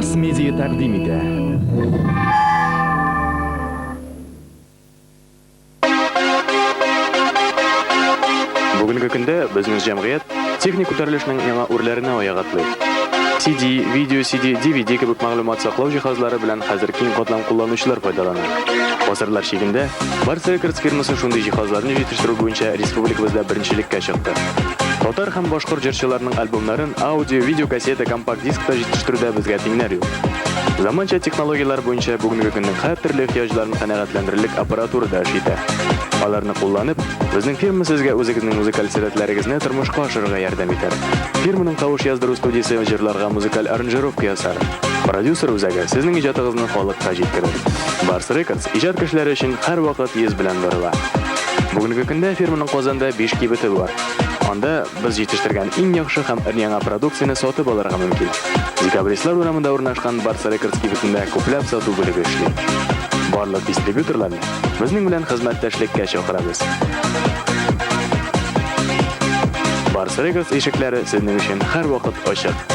Барс Медиа тәкъдим итә. Бүгенге көндә безнең җәмгыять техник күтәрелешнең яңа үрләренә аяк атлый. CD, видео CD, DVD кебек мәгълүмат саклау җиһазлары белән хәзер киң катлам кулланучылар файдалана. Гасырлар чигендә Барс Рекордс фирмасы шундый җиһазларны җитештерү буенча республикабызда беренчелеккә чыкты. Татар һәм башкорт җырчыларының альбомнарын аудио, видео кассета, компакт дискта җитештерүдә безгә тиңнәр юк. Заманча технологиялар буенча бүгенге көннең һәр төрле ихтыяҗларын канәгатьләндерерлек аппаратура да эш итә. Аларны кулланып, безнең фирма сезгә үзегезнең музыкаль сәләтләрегезне тормышка ашырырга ярдәм итәр. Фирманың тавыш яздыру студиясе җырларга музыкаль аранжировка ясар. Продюсер үзәге сезнең иҗатыгызны халыкка җиткерер. Барс Рекордс иҗат кешеләре өчен һәрвакыт йөз белән барыла. Бүгенге көндә фирманың Казанда 5 кибете бар. Анда без җитештергән иң яхшы һәм яңа продукцияне сатып алырга мөмкин. Декабристлар урамында урнашкан Барс Рекордс кибетендә күпләп сату бүлеге эшли. Барлык дистрибьюторларны безнең белән хезмәттәшлеккә чакырабыз. Барс Рекордс ишекләре сезнең өчен һәрвакыт ачык.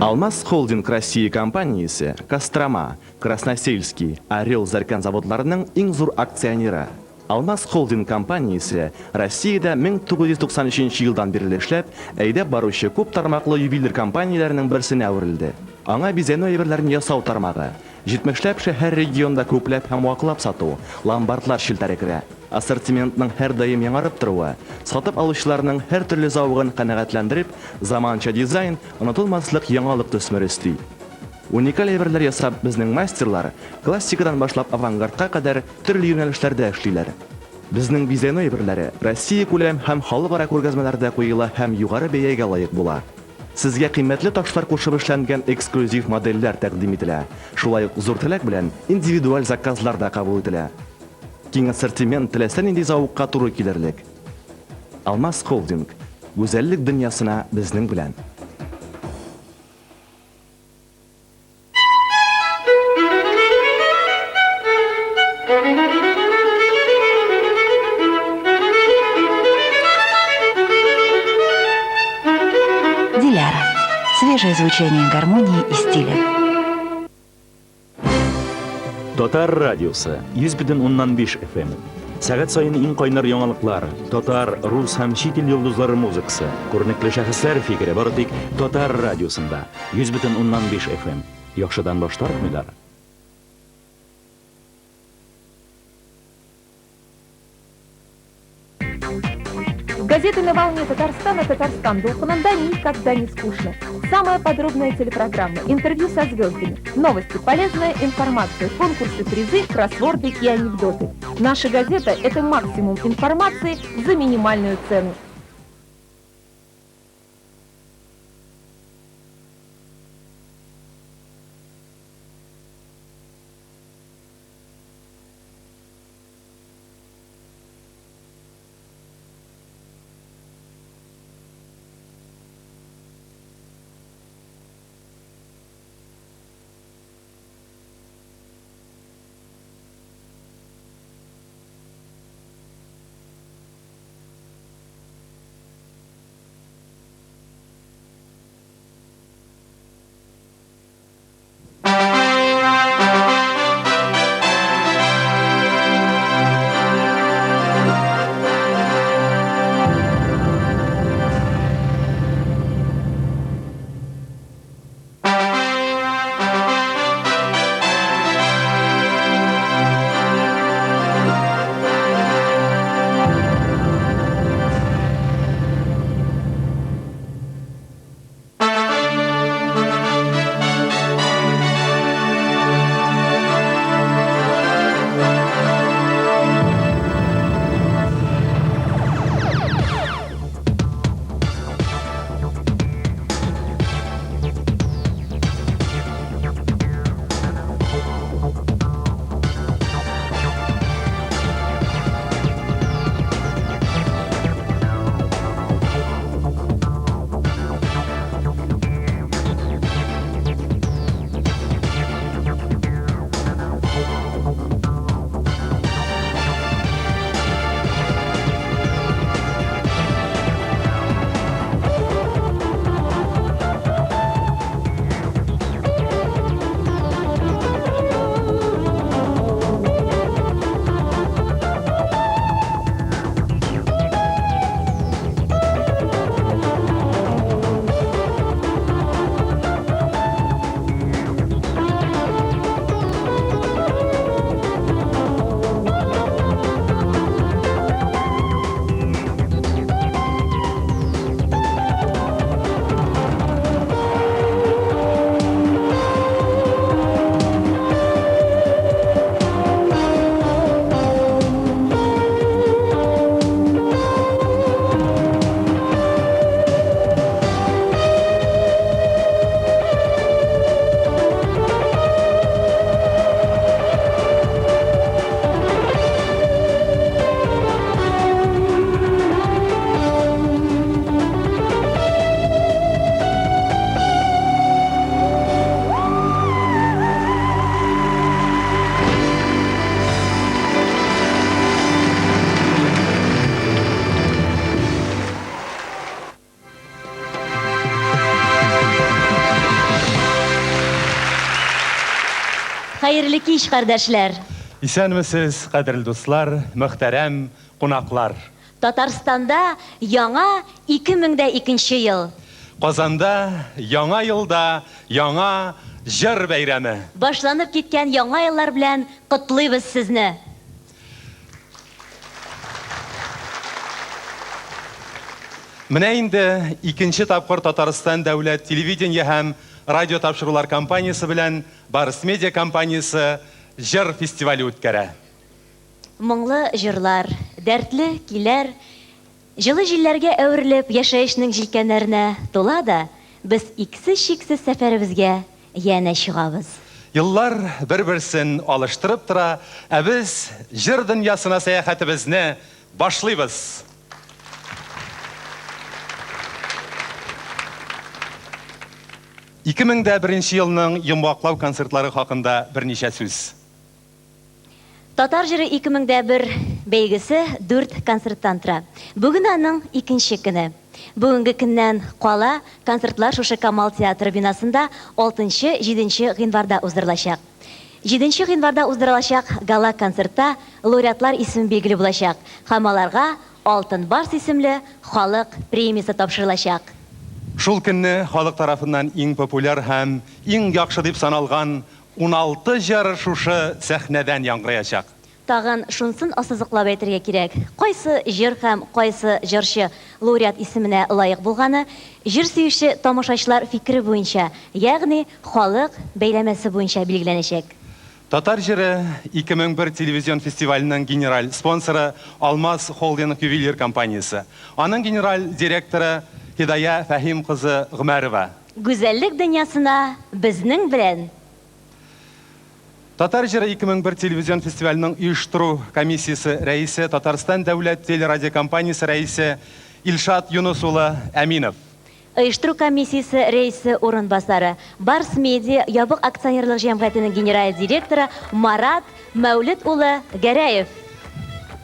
Алмаз Холдинг Россия компаниясе Кострома, Красносельский, Орел Зарькан заводларының иң зур акционеры. Алмаз Холдинг компаниясе Россиядә 1993 елдан бирле эшләп, әйдәп баручы күп тармаклы ювелир компанияләренең берсенә әверелде. Аңа бизәнү әйберләрен ясау тармагы, 70ләп шәһәр регионда күпләп һәм ваклап сату, ломбардлар шелтәре керә. Ассортиментның һәр даим яңарып торуы, сатып алучыларның һәр төрле зауыгын канәгатьләндереп, заманча дизайн, онытылмаслык яңалык төсмер өсти. Уникаль әйберләр ясап безнең мастерлар классикадан башлап авангардка кадәр төрле юнәлешләрдә эшлиләр. Безнең бизәнү әйберләре Россия күләм һәм халыкара күргәзмәләрдә куела һәм югары бәягә лаек була. Сезгә кыйммәтле ташлар кушып эшләнгән эксклюзив модельләр тәкъдим ителә. Шулай ук зур теләк белән индивидуаль заказлар да кабул ителә. Киң ассортимент теләсә нинди зауыкка туры килерлек. Алмаз Холдинг гүзәллек дөньясына безнең белән. Диляра. Свежее звучание гармонии и стиля. Татар радиосы 100,5 FM. Сәгать сайын иң кайнар яңалыклар, татар, рус һәм чит ил йолдызлары музыкасы, күренекле шәхесләр фикере бары тик Татар радиосында 100,5 FM. Яхшыдан баштармыйлар. Газеты «На волне Татарстана» «Татарстан» Дулхананда никогда не скучно. Самая подробная телепрограмма, интервью со звездами, новости, полезная информация, конкурсы, призы, кроссворды и анекдоты. Наша газета – это максимум информации за минимальную цену. Хәерле кич, кардәшләр. Исәнмесез, кадерле дуслар, мөхтәрәм кунаклар. Татарстанда яңа 2002 ел. Казанда яңа елда яңа җыр бәйрәме. Башланып киткән яңа еллар белән котлыйбыз сезне. Менә инде икенче тапкыр Татарстан дәүләт телевидение һәм радио тапшырулар компаниясе белән Барыс медиа компаниясе җыр фестивале үткәрә. Моңлы җырлар, дәртле көйләр, җылы җилләргә әверелеп яшәешнең җилкәннәренә тула да, без иксез-чиксез сәфәребезгә янә чыгабыз. Еллар бер-берсен алыштырып тора, ә без җыр дөньясына сәяхәтебезне башлыйбыз. ...2001 елның йомгаклау концертлары хакында берничә сүз. Татар җыры 2001 бәйгесе 4 концерттан тора. Бүген аның икенче көне. Бүгенге көннән кала концертлар шушы Камал театры бинасында 6-7 гыйнварда уздырылачак. 7 гыйнварда уздырылачак гала концертта лауреатлар исеме билгеле булачак. Һәм аларга Алтын Барс исемле халык премиясе тапшырылачак. Шул көнне халык тарафыннан иң популяр һәм иң яхшы дип саналган 16 җыр шушы сәхнәдән яңгыраячак. Тагын шунсын ассызыклап әйтергә кирәк. Кайсы җыр һәм кайсы җырчы лауреат исеменә лаек булганы җыр сөюче тамашачылар фикере буенча, ягъни халык бәйләмәсе буенча билгеләнәчәк. Татар җыры 2001 телевизион фестиваленең генераль спонсоры Алмаз Холдинг ювелир компаниясе. Аның генераль директоры Хидая Фәһим кызы Гомәрова. Гүзәллек дөньясына безнең белән Татар җыры 2001 телевизион фестиваленең оештыру комиссиясе рәисе, Татарстан дәүләт телерадиокомпаниясе рәисе Илшат Юнус улы Әминов. оештыру комиссиясе рәисе урынбасары, Барс медиа ябык акционерлык җәмгыятенең генераль директоры Марат Мәүлид улы Гәрәев.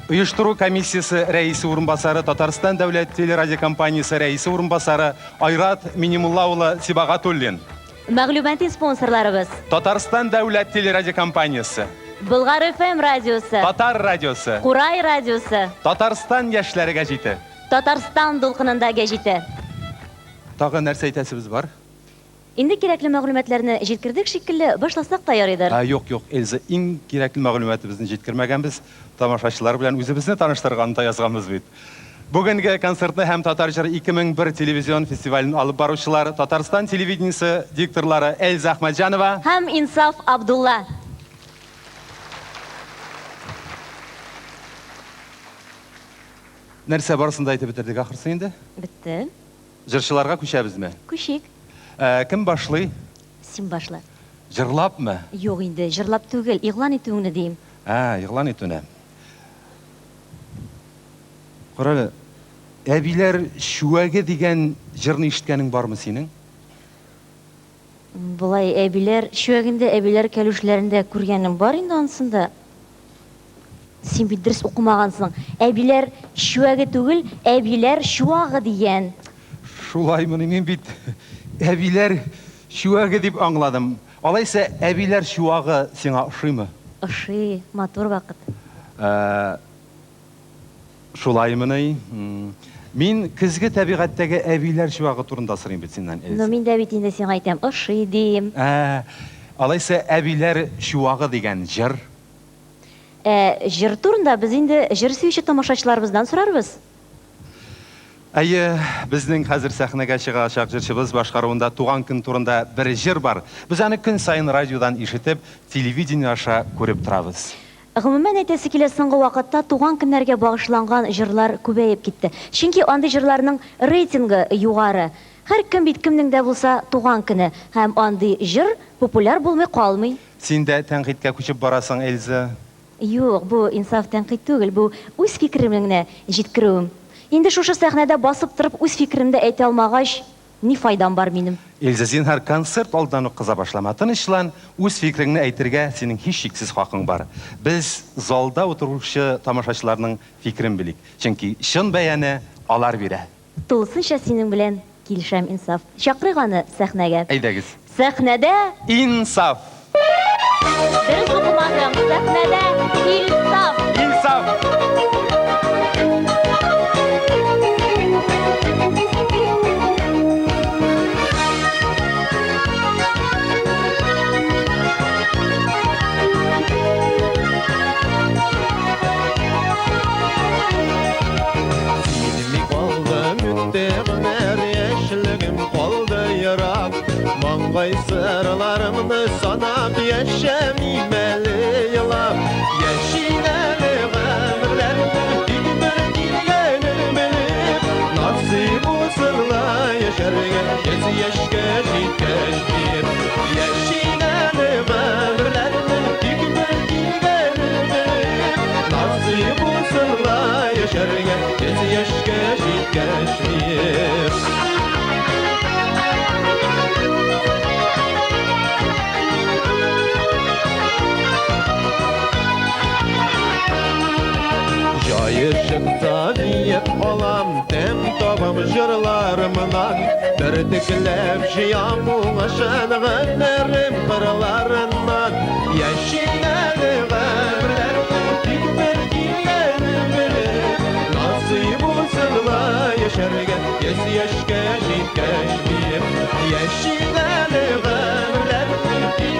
Оештыру комиссиясе рәисе урынбасары, Татарстан дәүләт телерадиокомпаниясе рәисе урынбасары Айрат Минимулла улы Сибагатуллин. Мәгълүмати спонсорларыбыз: Татарстан дәүләт телерадиокомпаниясе, Болгар ФМ радиосы, Татар радиосы, Курай радиосы, Татарстан яшьләре гәҗите. Татарстан дулкынында гәҗите. Тагы нәрсә әйтәсебез бар? Инде кирәкле мәгълүматларны җиткердек шикелле, башласак та ярыйдыр. Юк, Эльза, иң кирәкле мәгълүматыбызны җиткермәгәнбез. Тамашачылар белән үзебезне таныштырганда язганбыз бит. Бүгенге концертны һәм Татар җыры 2001 телевизион фестивален алып баручылар Татарстан телевидениесе дикторлары Эльза Ахмаджанова Һәм Инсаф Абдулла. нәрсә барысын да әйтеп бетердек ахырсы инде. Бетте. Җырчыларга күчәбезме? Күчик. Кем башлый? Син башла. Җырлапмы? Юк инде, җырлап түгел, игълан итүеңне дим. Игълан итүне. Каралы, әбиләр шуәге дигән җырны ишеткәнең бармы синең? Булай әбиләр, шуәгендә әбиләр кәлүшләрендә күргәнем бар инде ансында. Син бит дөрес укымагансың. Әбиләр шуәге түгел, әбиләр шуагы дигән. Шулаймыни, мин бит әбиләр шуәге дип аңладым. Алайса, әбиләр шуагы сиңа ошыймы? Ошый, матур вакыт. Шулаймыни. Мин көзге табигатьтәге әбиләр шуагы турында сорыйм бит синнән. Но мин дә бит инде сиңа әйтәм, ошый дим. Алайса, әбиләр шуагы дигән җыр. Җыр турында без инде җыр сөюче тамашачыларыбыздан сорарбыз. Әйе, безнең хәзер сәхнәгә чыгачак җырчыбыз башкаруында туган көн турында бер җыр бар. Без аны көн сайын радиодан ишетеп, телевидение аша күреп торабыз. Гомумән әйтәсе килә, соңгы вакытта туган көннәргә багышланган җырлар күбәеп китте. Чөнки андый җырларның рейтингы югары. Һәр кем бит кемнең дә булса туган көне, һәм андый җыр популяр булмый калмый. Син дә тәнкыйтькә күчеп барасың, Эльза. Юк, бу инсаф тәнкыйть түгел, бу үз фикеремне җиткерүем. Инде шушы сәхнәдә басып торып үз фикеремне әйтә алмагач, ни файдам бар минем? Эльза, син һәр концерт алдан ук кыза башлама. Тынычлан, үз фикереңне әйтергә синең һич шиксез хакың бар. Без залда утыручы тамашачыларның фикерен билик. Чөнки чын бәяне алар бирә. Тулысынча синең белән килешәм, инсаф. Чакырык аны сәхнәгә. Әйдәгез. Сәхнәдә Инсаф. Dürüst okumakla müstaknede insaf. İnsaf. Sinimi qaldı müttəğmər yeşligim qaldı yarab Mangay sırlarımdı sanab yaşamimeli yılab Yeşileli qəmrlərdə bir girgəni bilib Nasib o sırla yaşarga gez yaşga jitkaş bir Yeşileli qəmrlərdə bir girgəni bilib Nasib o sırla yaşarga gez yaşga jitkaş bir Joyi çıksa diyip olam Tem topam jırlarımdan Bir tiklep jiyam ulaşan Gönlerim kırlarından Yeşilleli gönlerde Bir girgeni bilip Nasip olsunla yaşarga Gez yaşga jitkaş bir Yeşilleli gönlerde Bir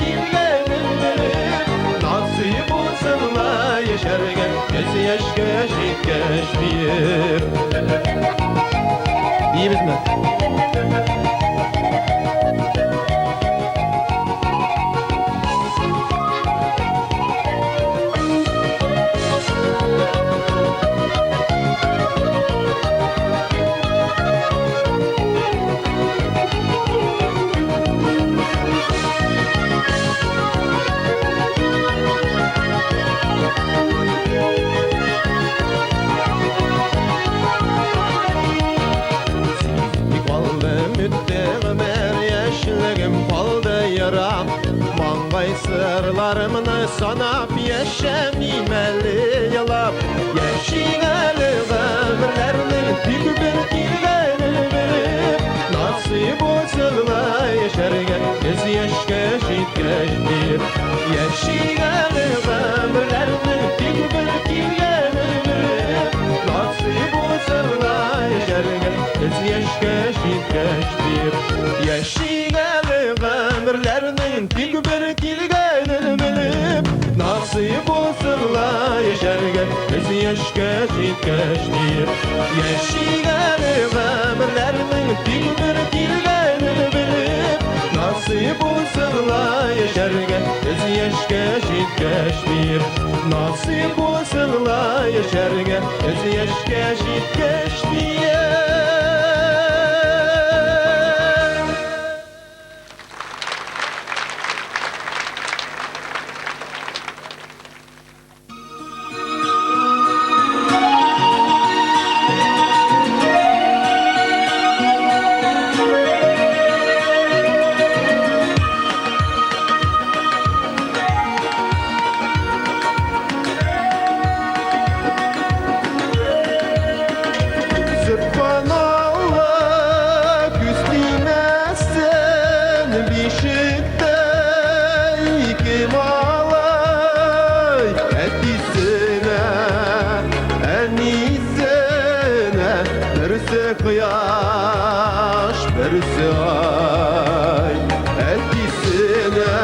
girgeni bilip Nasip olsunla yaşarga Gez yaşga jitkaş bir İyi mi? Müttəğmər yaşligim qaldı yaram Mangay sırlarımını sanab yaşamimeli yılab Yeşileli qəmrlərinin bir girgəni bilib Nasib olsunla yaşarga gez yaşga jitkaş bir Yeşileli qəmrlərinin bir girgəni bilib Nasib olsunla yaşarga gez yaşga jitkaş bir Yeşileli qəmrlərinin tek bir girgəni bilib Nasib olsunla yaşarga gez yaşga jitkaş bir Yeşileli qəmrlərinin tek bir girgəni bilib Nasib olsunla yaşarga gez yaşga jitkaş bir Nasib olsunla yaşarga gez yaşga jitkaş bir Kıyaş berisi ay Etisine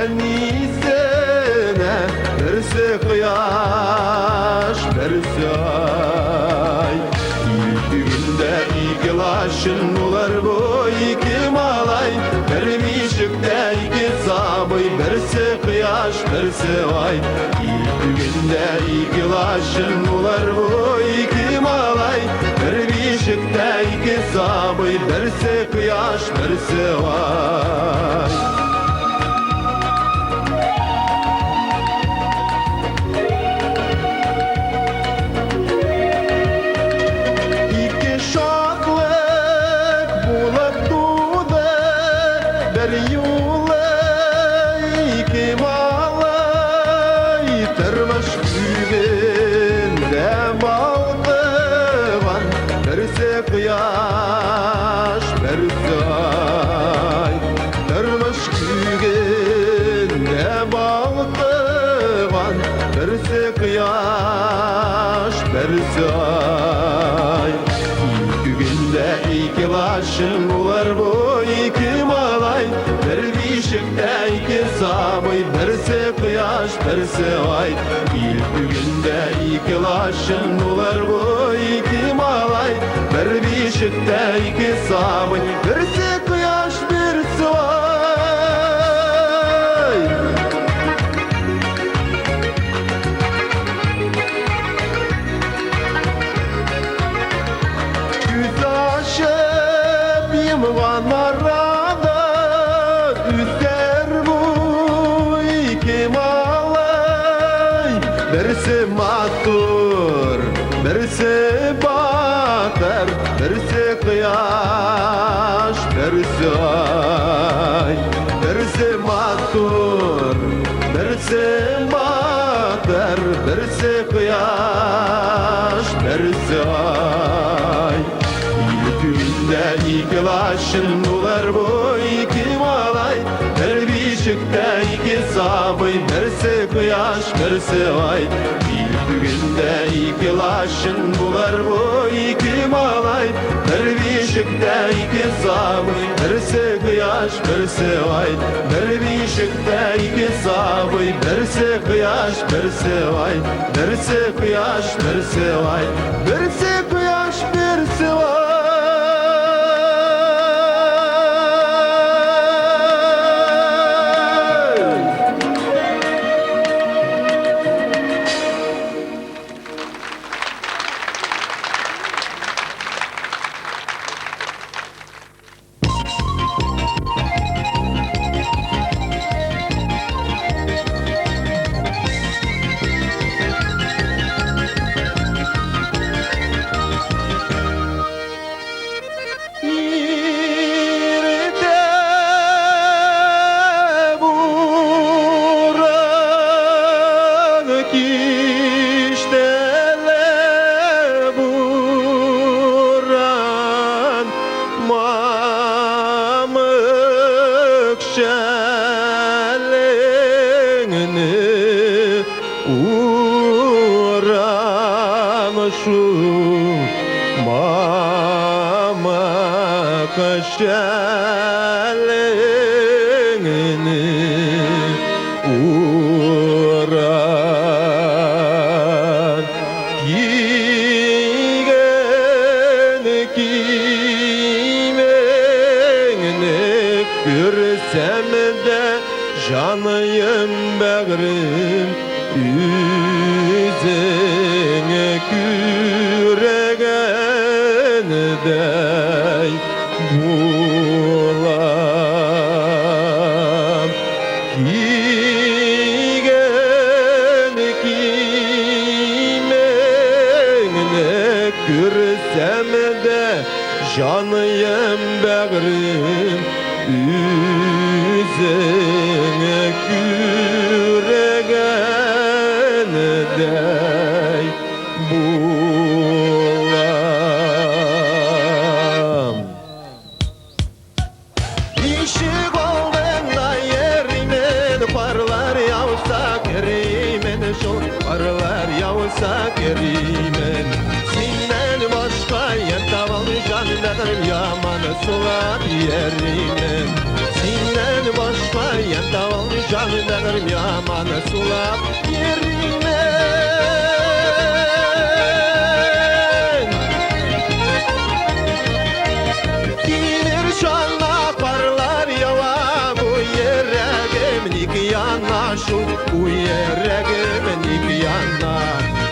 en iyisine Berisi kıyaş berisi ay İki günde iki laşın olar bu iki malay Bir mişikte iki sabıy Berisi kıyaş berisi ay İki günde iki laşın olar bu iki malay Bir mişikte iki sabıy Berisi kıyaş berisi ay İki şaklık bulak duda Bir yula iki malay Tırmış güvende baldıvan Berisi kıyaş berisi ay Tırmış güvende laşın ular bu iki malay bir bişikte iki sabay birisi kıyaş birisi ay ilk günde iki laşın ular bu iki malay bir bişikte iki sabay birisi kıyaş birisi ay Güz aşıp yımgan arada üster bu iki malay birisi matur birisi batar birisi kıyaş birisi ay birisi matur birisi batar birisi kıyaş birisi ay İlkinde iki laşın ular bu iki malay bir bişikte iki sabay birisi kıyaş birisi ay İlkinde iki laşın bular bu iki malay bir bişikte iki sabay birisi kıyaş birisi ay bir bişikte iki sabay birisi kıyaş birisi ay birisi kıyaş birisi ay birisi kıyaş birisi ay Görsem de canıyım bağrım yüzüne küreğenday bulam kigen kimene görsem de canıyım bağrım yüzüne küreğenday bulam İşik olduğunda yerimen parlar yağsa kerimen şu parlar yağsa kerimen Sinden başka yer tavalcan benim yaman sular yerimen Sinden başka yer tavalcan benim yaman sular yerimen Gelir şanla parlar yava bu yüreğim nikiyana şu bu yüreğim nikiyana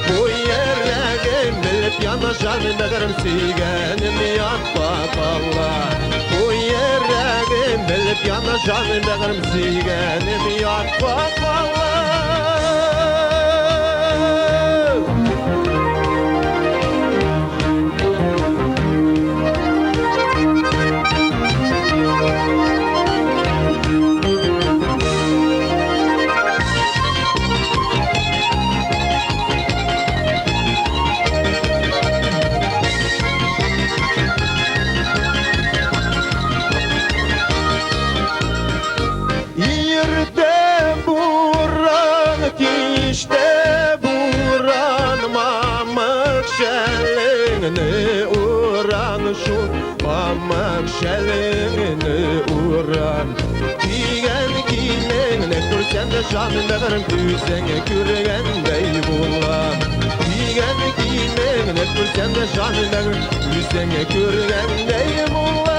bu yüreğim bilip yanaşan benim silgenim yapma kalla bu yüreğim bilip yanaşan benim silgenim yapma kalla Yerde buran kişte buran mamak şelini uran şu Mamak şelini uğran Giyen giymene Kursen de şamlarım Küsene kürgendey bulan Giyen giymene Kursen de şamlarım Küsene kürgendey bulan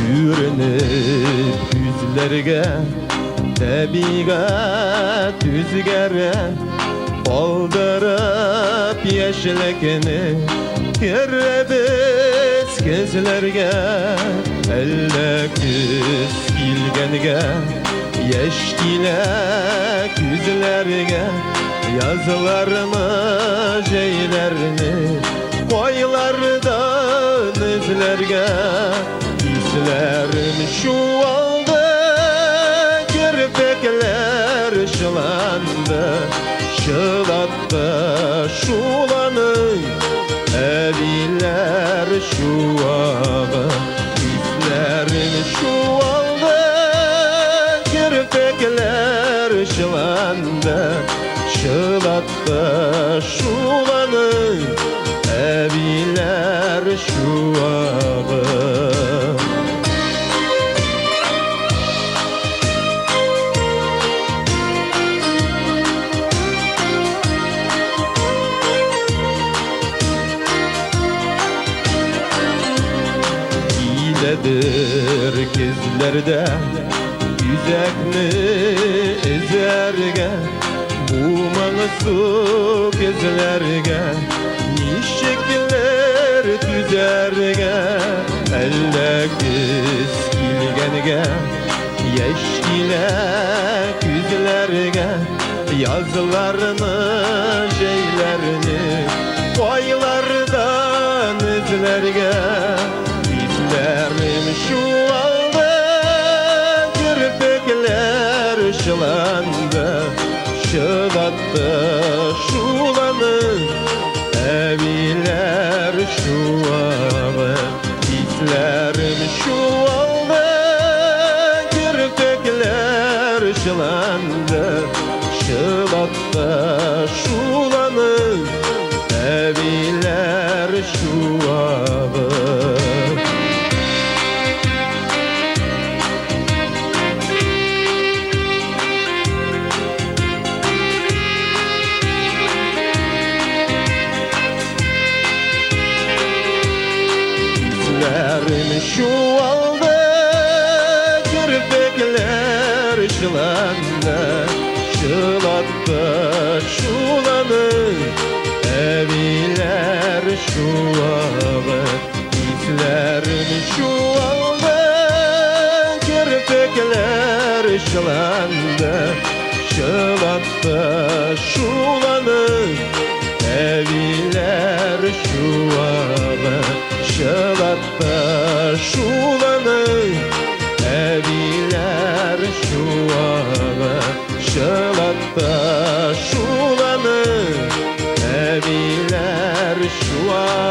Yürünüp yüzlerge Tabiat yüzgere Oldırıp yeşilekini Kerebiz kezlerge Elle küs kilgenge Yeşkilek yüzlerge Yazılarını Jeylerini Koylardan izlerge İzlerim şu aldı Kirpekler şılandı Şılattı şulanı Eviler şu ağı İzlerim şu aldı Kirpekler şılandı Şılattı şulanı Eviler şu ağı Hiledir kizlerde Yüzekni ezerge Bumanı su kizlerge Nişekler tüzerge Elle kiz kilgenge Yeşkile küzlerge Yazılarını Jeylerini Koylardan izlerge İzlerim şu aldı Kirpekler şılandı Şılattı şulanı Eviler şu ağı İzlerim şu aldı Kirpekler şılandı Şılattı şulanı Eviler şu ağı Şu aldı kirpekler şılandı Şılattı şulanı Eviler şu ağı İzlerim şu aldı kirpekler şılandı Şılattı şulanı Eviler şu ağı Şılattı şulanı Eviler şu ağı Şılattı şulanı Eviler şu ağı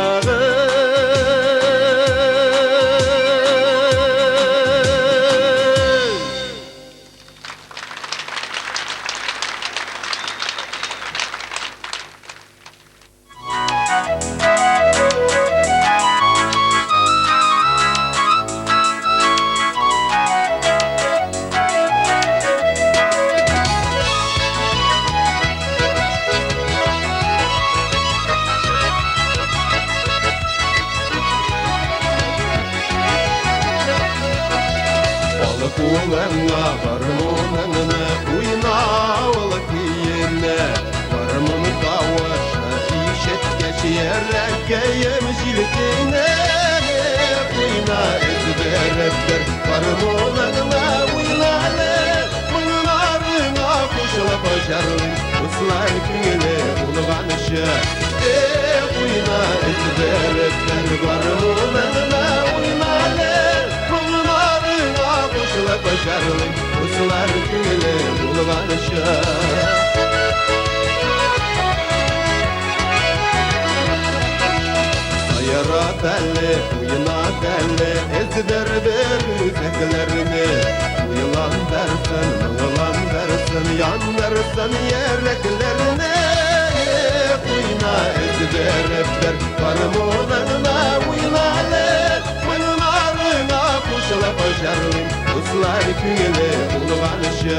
Kulağına varmonana uynavalık yerine Varmonu kavaşa işet geçiye erkeğim jiltine Uyna ezberler varım olanına uynale Mınarına kuşla başarılın Uslar güne ulğanışı Uyna ezberler varım olanına uynale Mınarına kuşla başarılın Uslar güne ulğanışı Yara belli, uyuna belli Ezber ver üzeklerini Uyulan dersen, mığılan dersen Yan dersen yereklerini Uyuna ezber ver Varım olanına uynale Mınarına kuşla başarılın Uslar güne ulğanışı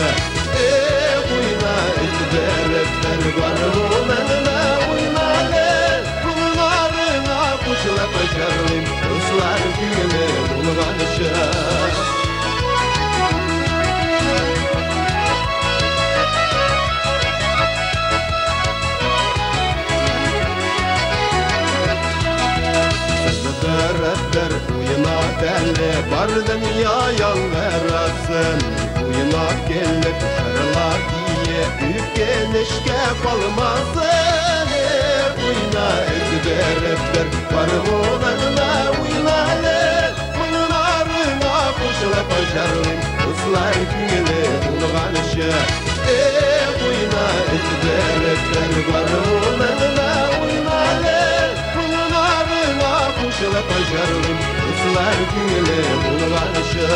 Uyuna ezber ver Varım olanına uynale Kuşla başarılım, Ruslar güne bulğanışı Sözler uyuna belli, var dünya yan verasın Uyuna gelip şarlar diye, büyük genişke kalmasın Uyna ezberler varım olanına uynale Mınarına kuşla başarılın Uslar güne bulğanışı Uyna ezberler varım olanına uynale Mınarına kuşla başarılın Uslar güne bulğanışı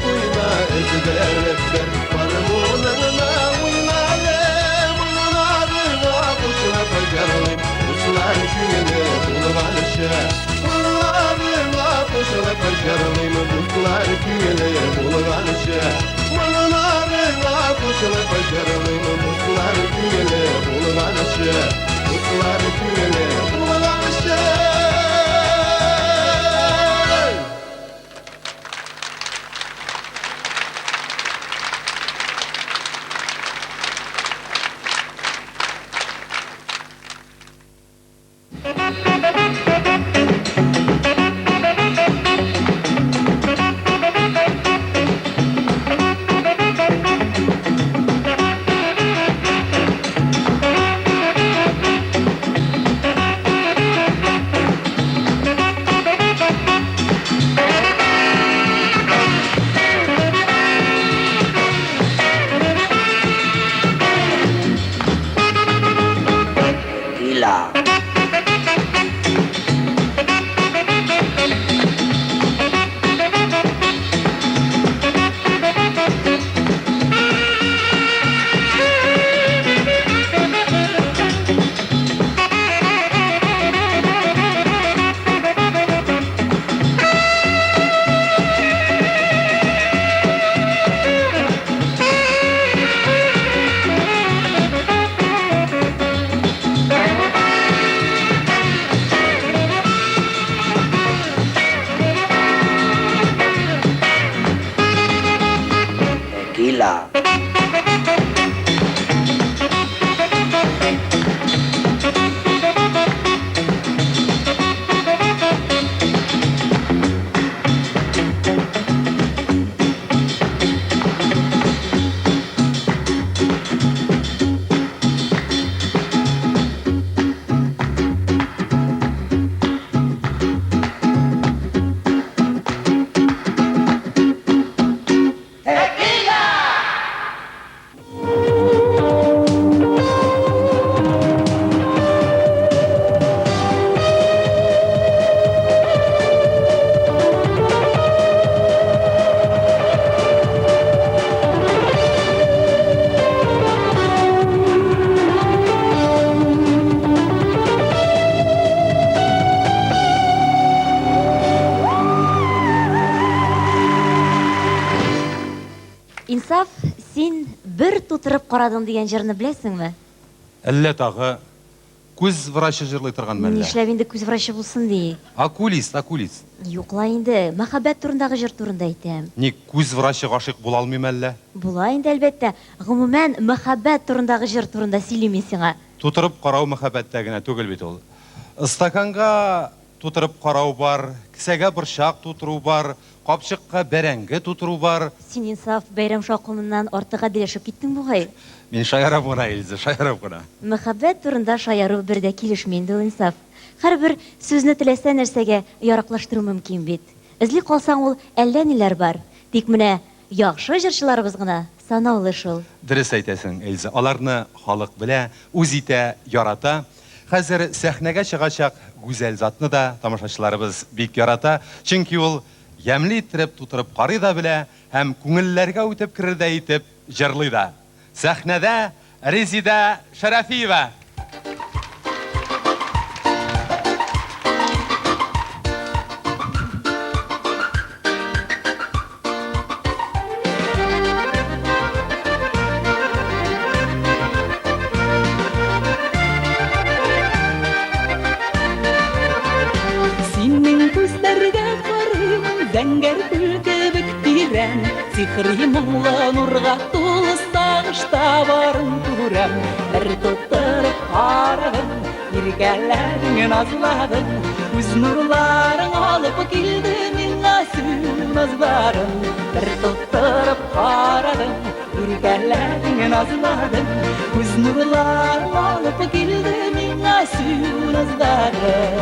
Uyna ezberler varım olanına uynale Mınarına kuşla başarılın Uslar güne bulğanışı Mınarına kuşla başarılın Uslar güne bulğanışı Mınarına kuşla başarılın Uslar güne bulğanışı Uslar güne bulğanışı Инсаф, син бер тутырып карадың дигән җырны беләсеңме? Әллә тагы күз врачы җырлый торган мәллә. Нишләп инде күз врачы булсын ди? Окулист, окулист. Юкла инде, мәхәббәт турындагы җыр турында әйтәм. Ник күз врачы гашыйк була алмый мәллә? Була инде әлбәттә. Гомумән мәхәббәт турындагы җыр турында сөйлим сиңа. Тутырып карау мәхәббәттә генә түгел бит ул. Стаканга тутырып карау бар, кисәгә борчак тутыру бар, капчыкка бәрәңге тутыру бар. Син Инсаф бәйрәм шакылыннан артык гадиләшеп киттең бугай. Мин шаярап гына, Илза, шаярап гына. Мәхәббәт турында шаяру бердә килешми инде ул, Инсаф. Һәрбер сүзне теләсә нәрсәгә яраклаштыру мөмкин бит. Эзли калсаң ул әллә ниләр бар. Тик менә яхшы җырчыларыбыз гына санаулы шул. Дөрес әйтәсең, Илза. Аларны халык белә, үз итә, ярата. Хәзер сәхнәгә чыгачак гүзәл затны да тамашачыларыбыз бик ярата. Чөнки ул ямьли итеп тутырып карый да белә һәм күңелләргә үтеп керер дә итеп җырлый да. Сәхнәдә Резида Шәрәфиева. Синең күзләргә карыйм, зәңгәр күл кебек тирән, сихри моңлы нурга тулы сагышта барын күрәм. Бер тутырып карадым, иркәләдең, назладың, күз нурларың алып килде миңа син назларың. Бер тутырып карадым, иркәләдең, назладың, күз нурларың алып килде миңа син назларың.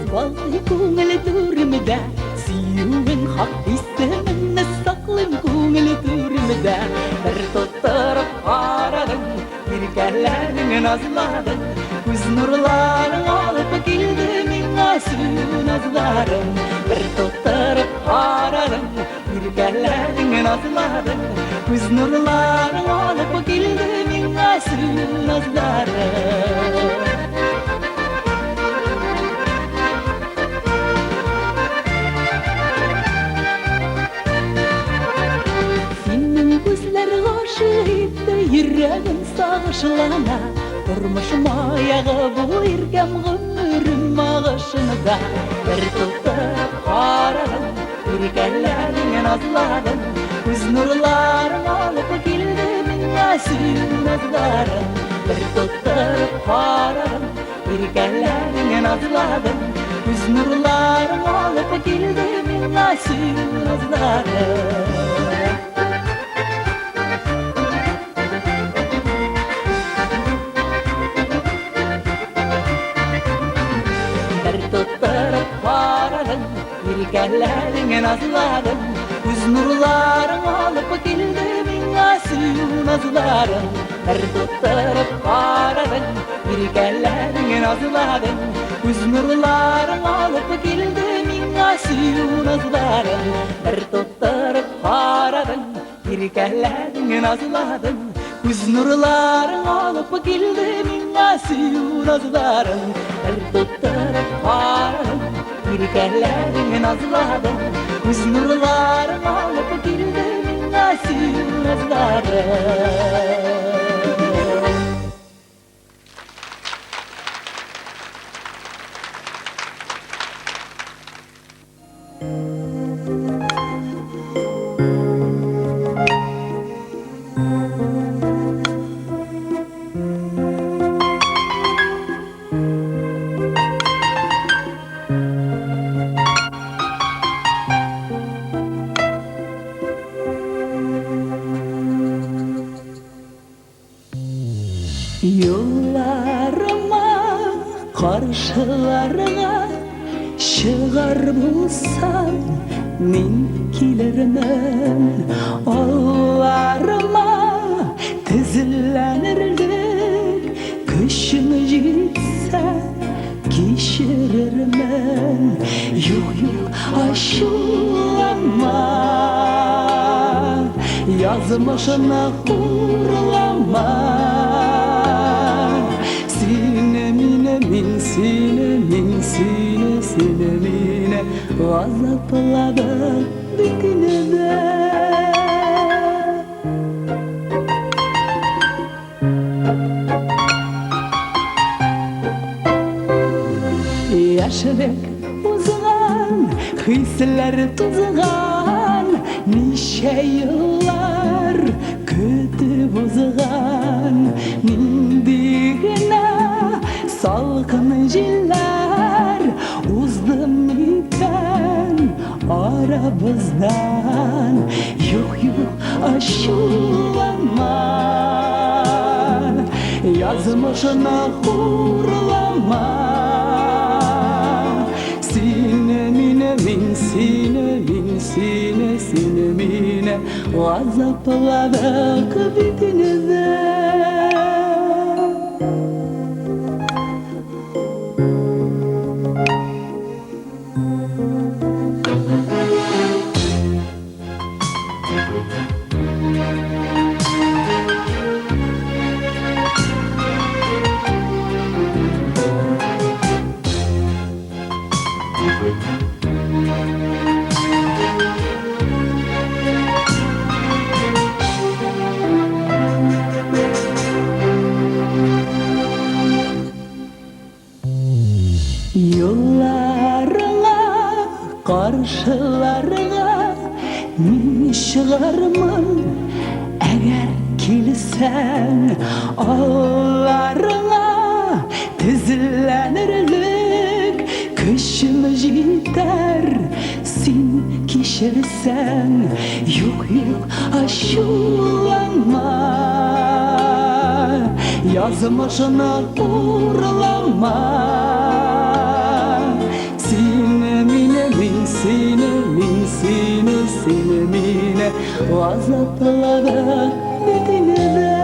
Балый күңел түрмедә, сөюең хак исеменне саклыйм күңел түрмедә. Бер тутырып карадың, иркәләдең, назладың, күз нурларың алып килде миңа син назларың. Бер тутырып карадың, иркәләдең, назладың, күз нурларың алып килде миңа син назларың. Күзләр гашык итте, йөрәгем сагышлана, тормыш маягы бу иркәм гомерем агышында. Бер тутырып карадың, иркәләдең, назладың, күз нурларың алып килде миңа син назларың. Бер тутырып карадың, иркәләдең, назладың, күз нурларың алып килде миңа син назларың. Irkәләдең, назладың, күз нурларың алып килде миңа син назларың. Бер тутырып карадың, иркәләдең, назладың, күз нурларың алып килде миңа син назларың. Бер тутырып карадың, иркәләдең, назладың, күз нурларың алып килде миңа син назларың. Бер тутырып карадың, иркәләдең, назладың, күз нурларың алып килде миңа син назларың. Yollarıma, karşılarına çıkar bulsam min kilermen. Ağlarıma tizlenirdik, kışım gitse kişirirmen. Yok yok aşılama, yazmışına kurlama. Azapladıq bütünüzü. Yaşadık uzun, hisler tuzgan, nice yıllar kötü buzgan, nindigine salkın jiller, uzdım iken aramızdan. Yok yok aşılama, yazmışına hurlama. Sine mine Azapladıq bütünüzü. Yollarına, karşılarına min шығармын, әгәр келсәң алларыңа. Тізләнерлік күшім жетер, сен кешірсәң. Юк, юк, ашуланма, язмышына урлама. Seni mine azapladıq bütünüzü.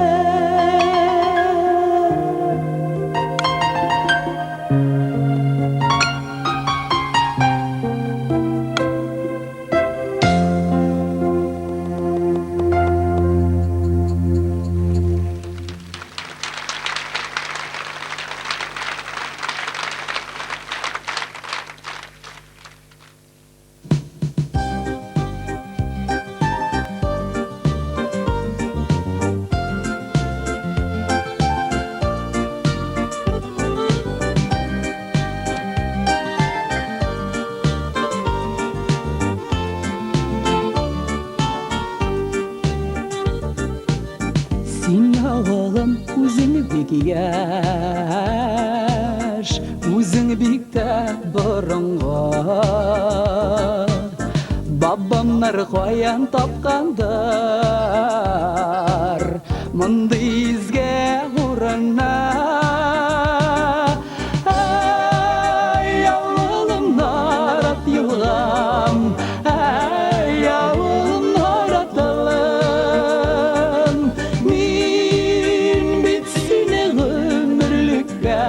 Син оғылым өзің бек яш, өзің бек та бұрынғы. Бабамнар қоян тапқандар мұнды изге ұрына. Ай, ауылым нарат юлғам, ай, ауылым наратылым. Min bit seni ömürlükке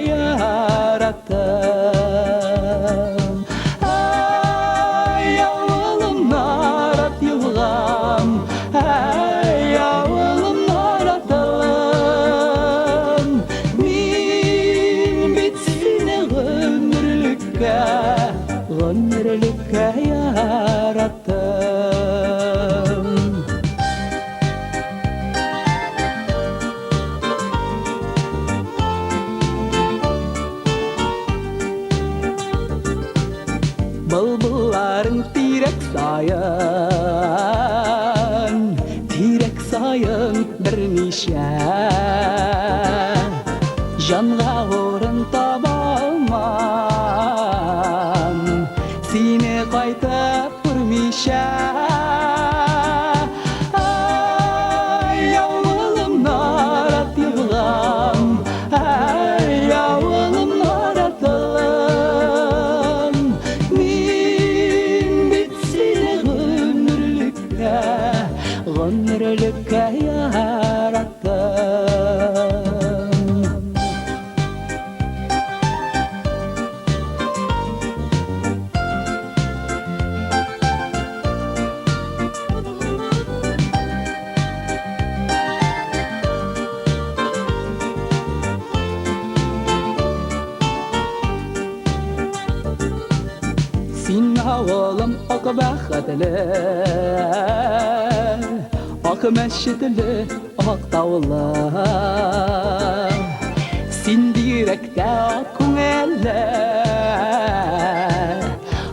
yarattım. Ay, avulum narat yuvgam, ay, avulum naratalım. Min bit seni ömürlükке yarattım. Bulbulların tirek sayın bir nişe. Janға орын таба алмам, сені қайтып көрмейше. Ай, ауылым нарат юлғам, ай, ауылым наратылым. Min bit seni ömürlükке yarattım. baqatlı Ak meşidli ak dağlar Sindirekte akın eller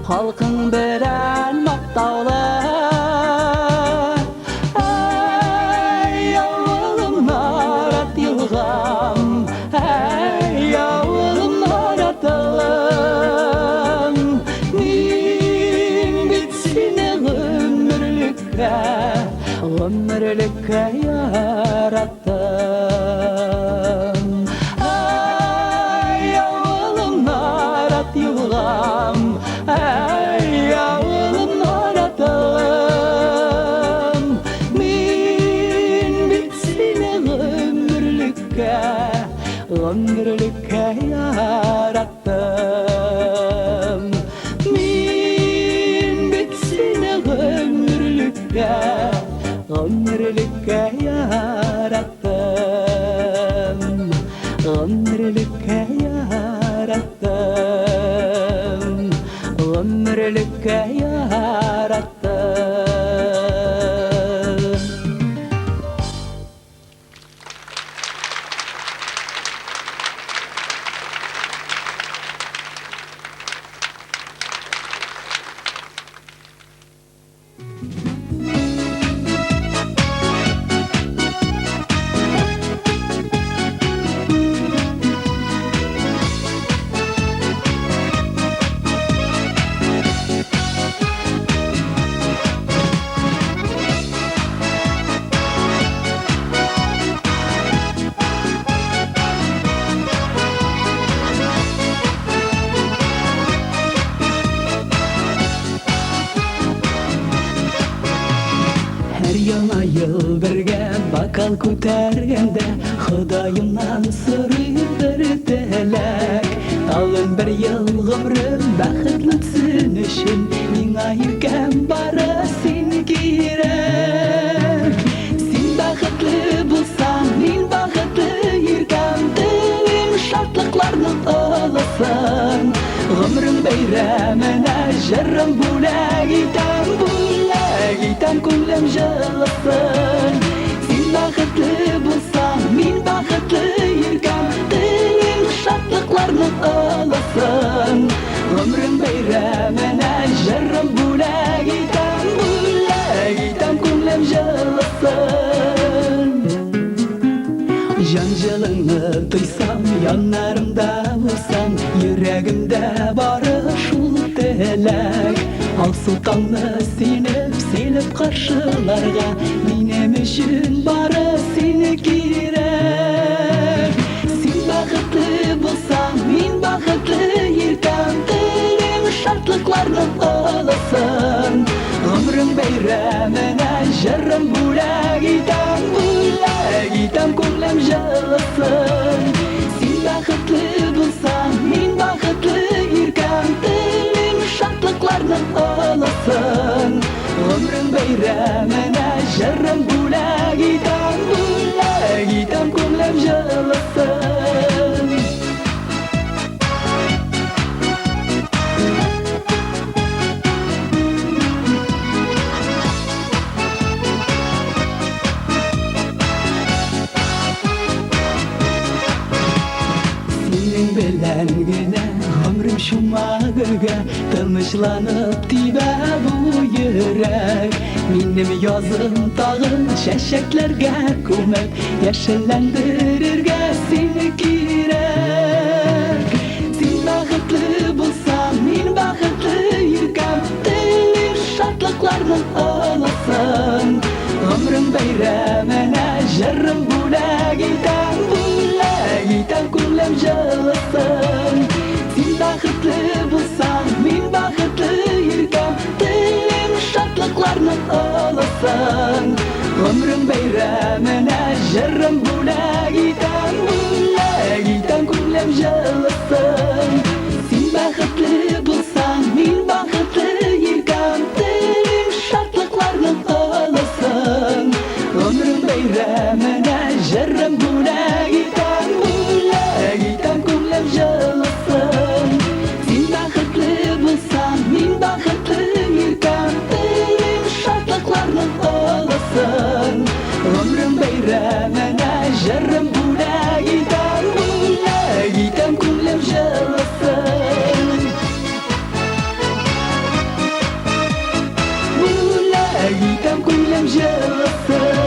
Halkın beren maktağlar Ey yavrum narat yılgam Ey yavrum narat yılgam Nin bitsine ömürlükle yarattım Ey yavrum narat yılgam Ey yavrum narat yılgam Min bitsine ömürlükle yarattım Min bitsine ömürlükle yarattım Ömürlükle yarattım Ömürlükle yarattım Her yana yıl birge bakal ko'targanda Xudoyimdan so'rayib bir tilak Tag'in bir yil g'umrim baxtlisin uchun Menga yurgan bari sen kerak Sen baxtli bo'lsang men baxtli yurgan Dilim shodliklarni olasan G'umrim bayramina jarrim bo'lak Gitam ko'nglim jilsin Sen baxtli bo'lsang men baxtli yurgan Dilim shodliklarni olasan Umrim bayramina jarrim bo'lak Gitam ko'nglim jilsin Janjalingni tuysam yonlarimda bo'lsam Yuragimda bori shul tilak Al sultanni selib qarshilarga Menim uchun bari seni kerak Sen baxtli bo'lsang men baxtli yurgan Dilim shodliklarni olasan Umrim bayramina jarrim bo'lak Gitam ko'nglim jilsin Sen baxtli bo'lsang men baxtli yurgan Dilim shodliklarni olasan Umrim bayramina jarrim bo'lak Gitam ko'nglim jilsin Senin bilengine ömrüm shumag'iga Tinchlanib tiba bu yurek Menim yozim tag'in shashaklarga ko'mib Yashillantirga seni kerak Sen baxtli bo'lsang men baxtli yurgan Dilim shodliklarni olasan Umrim bayramina jarrim bo'lak Gitam ko'nglim jilsin Sen baxtli bo'lsang men baxtli yurgan Dilim shodliklarni olasan Umrim bayramina jarrim bo'lak Gitam ko'nglim jilsin Sen baxtli bo'lsang men baxtli yurgan Dilim shodliklarni olasan Umrim bayramina jarrim bo'lak Gitam ko'nglim jilsin Sen baxtli bo'lsang men baxtli yurgan olasın Ömrüm beyramına jarım buna gidem kulüm jalasın Buna gidem kulüm jalasın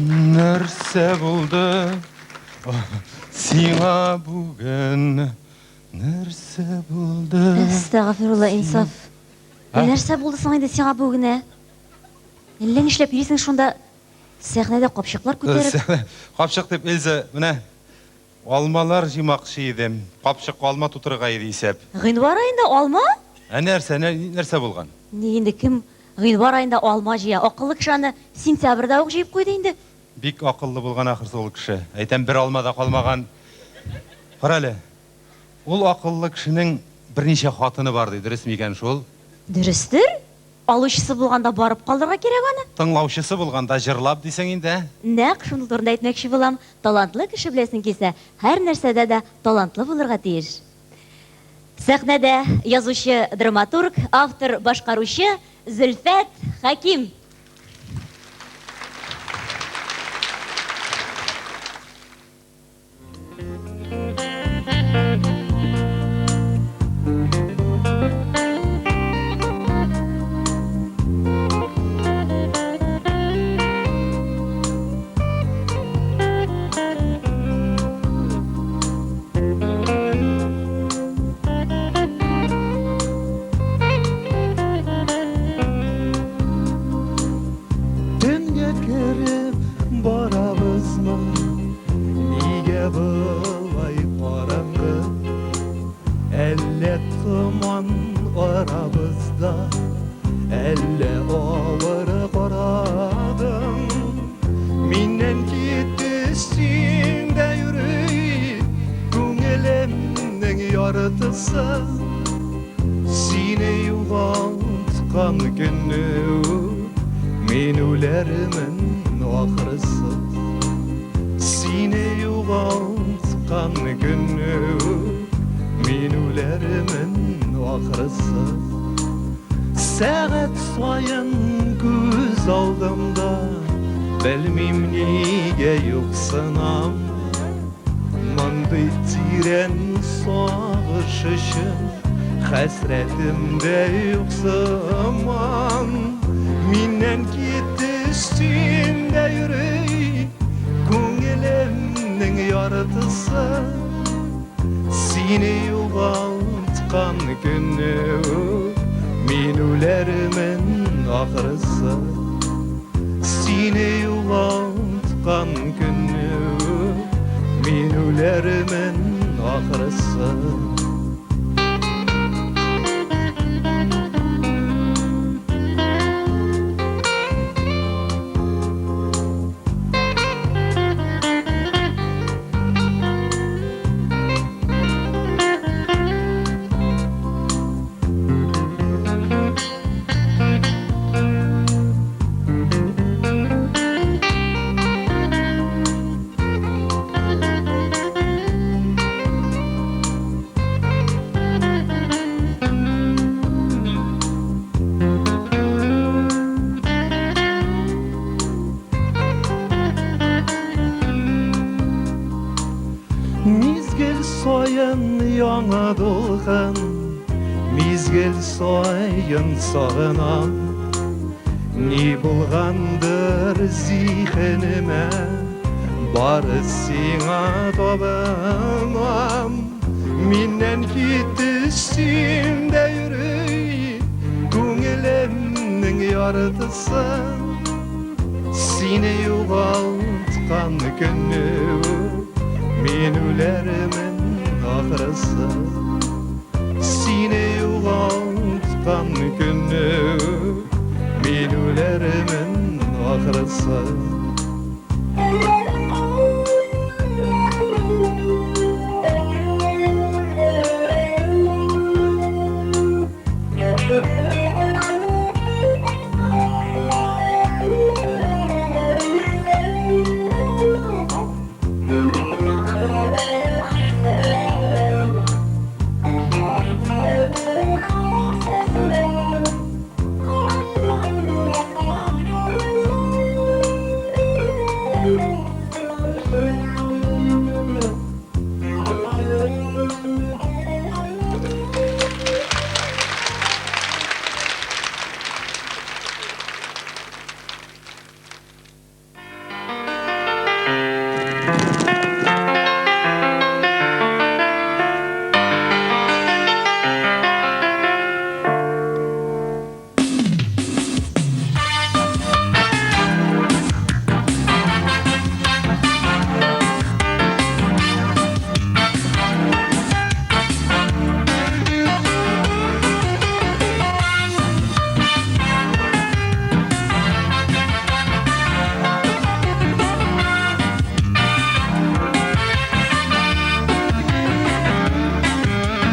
Нәрсе булды сиңа бүген? Нәрсе булды? Estağfurullah insaf. Нәрсә булды соң инде сиңа бүгенә? Әллә нишләп йөрисең шунда сәхнәдә капчыклар күтәреп? Капчык дип Эльза, менә алмалар җыймакчы идем. Капчык алма тутырга иде исәп. Гыйнвар аенда алма? Нәрсә булган? Ни инде кем гыйнвар аенда алма җыя? Акыллы кеше аны сентябрьдә ук җыеп куйды инде. Бик акыллы булган ахырсы ул кеше. Әйтәм, бер алма да калмаган. Кара әле. Ул акыллы кешенең берничә хатыны бар ди, дөрес микән шул? Дөрестер? Алучысы булганда барып калырга кирәк аны. Тыңлаучысы булганда җырлап дисең инде. Нәкъ шуның турында әйтмәкче булам. Талантлы кеше беләсең килсә, һәр нәрсәдә дә талантлы булырга тиеш. Сәхнәдә язучы, драматург, автор, башкаручы Зөлфәт Хаким. әллә авыр карадың Миннән китүсең дә йөрөй күңелемнең яртысы Сине югалткан көнне мин үләрмен ахырсы Сине югалткан көнне мин үләрмен ахырсы Сәгать сайын күз алдымда Белмим нигә юксынам Мондый тирән сагыш өчен Хәсрәтемдә юксыман Миннән китүсең дә йөрөй күңелемнең яртысы Сине югалткан көнне мин үләрмен ахырсы Сине югалткан көнне мин үләрмен ахырсы Мизгел сайын яңа дулкын Мизгел сайын сагынам Ни булгандыр зихенемә Бары сиңа табынам Миннән китүсең дә йөрөй күңелемнең яртысы Сине югалткан көнне Мин үләрмен ахырсы Сине югалткан көнне Мин үләрмен ахырсы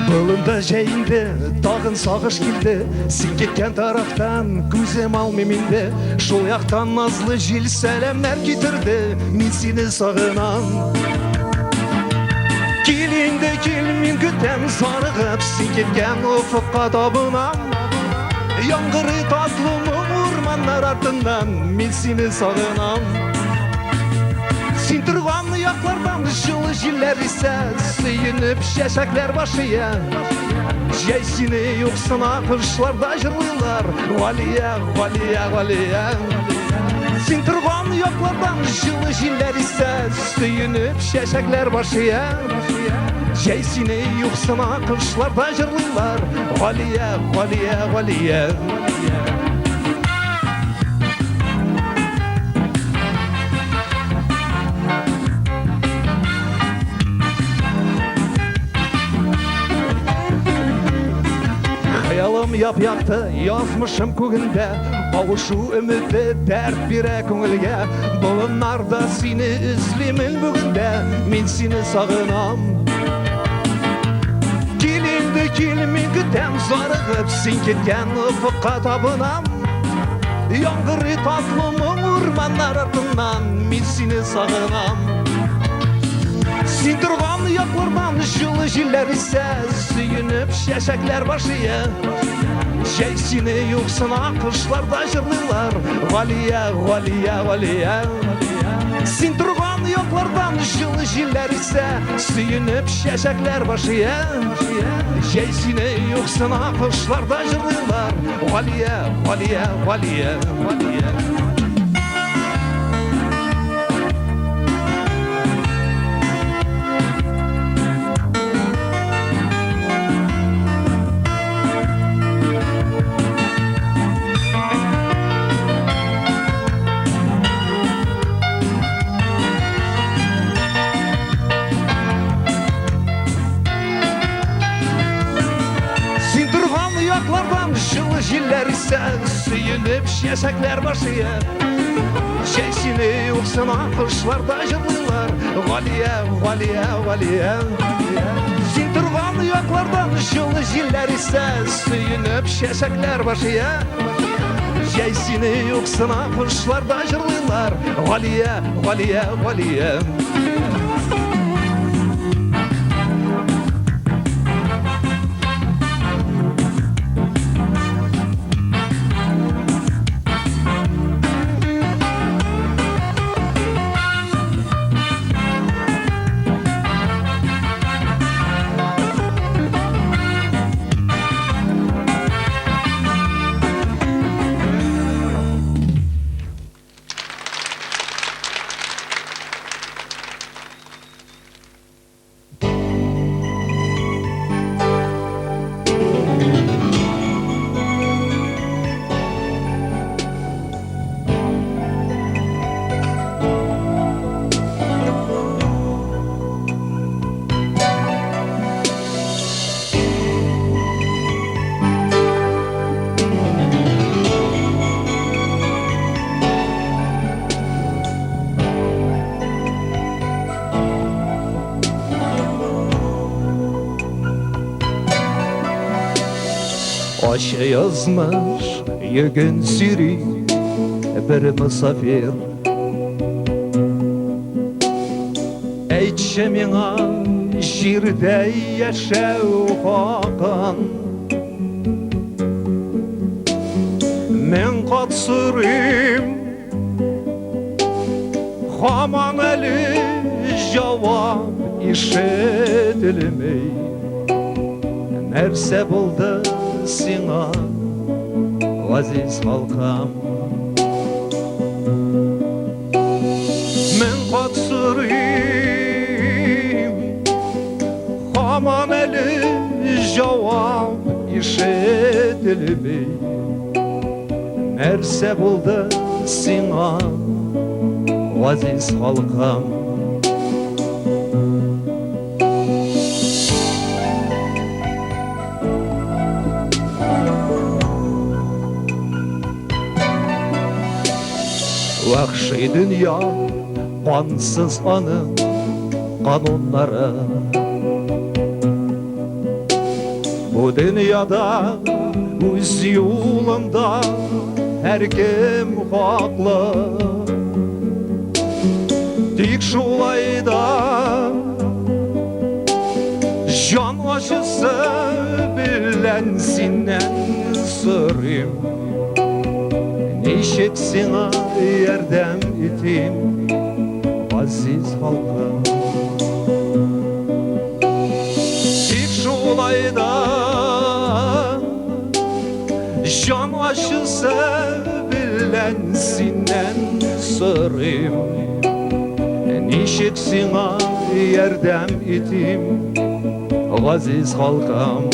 Болында жәйінді, тағын сағыш келді Сен кеткен тарафтан көзем алмайм инде Шол яқтан назлы жел сәлемнәр кетірді Мен сені сағынам Кел енді кел, мен күтем сарығып Сен кеткен ұфыққа табынам Яңғыры татлы ормандар артынан Мен сені сағынам Сен тұрған яқлардан жылы желлер исә Сүйініп шәшәкләр башыя Жәй сені юқсына құшларда жырлылар Валия, валия, валия Сен тұрған яқлардан жылы желлер исә Сүйініп шәшәкләр башыя Жәй сені юқсына құшларда жырлылар Валия, валия, валия Yap-yaptı yazmışım kuginde Kavuşu ümidi dert bire köngülge Bulunlarda seni izlimin bugünde Min seni sağınam Kilindi kilmin gütem zarıgıp Sen ketken ufukka tapınam Yangırı tatlımın urmanlar ardından Min seni sağınam Sen durgan yaklardan жылы жiller ise Suyunup şeşekler başıya Şeysini yoksuna kışlarda jırlılar Valiye, valiye, valiye Sen durgan yaklardan жылы жiller ise Suyunуp şeşekler başıya Şeysini yoksuna kışlarda jırlılar Valiye, valiye, valiye, valiye Жылы жiller ise Suyunуp şeşekler başıya Şeysini yoksuna kışlarda jırlılar Valiye, valiye, valiye Sen durgan yaklardan жылы жiller ise Suyunуp şeşekler başıya Şeysini yoksuna kışlarda jırlılar Valiye, valiye, valiye Aşa yazmış yegin siri bir misafir Eytşe mina jirde yaşav hakan Men katsırım Haman eli cevap işedilmey Nerse buldu Sina aziz halkam Men katsırım Haman eli cevap işedilmey Nerse buldu Sina aziz halkam Vahşi dünya kansız anın kanunları Bu dünyada öz yolunda her kim haklı Dik şulayda can acısı bilensinden sırrım Neşek sana yerdem itim aziz halkım Dik şulayda can acısı bilensinden sırrım Neşek sana yerdem itim aziz halkım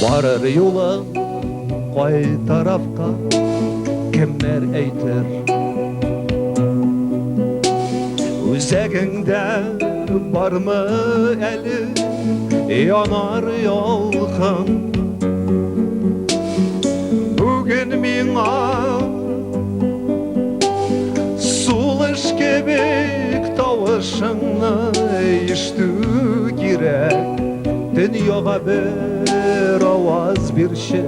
Varır yola koy tarafka kimler eytir Üzeginde var mı eli yanar yolkun Bugün mina suluş kebek tavışını iştü girek Dünyaya bir avaz bir şey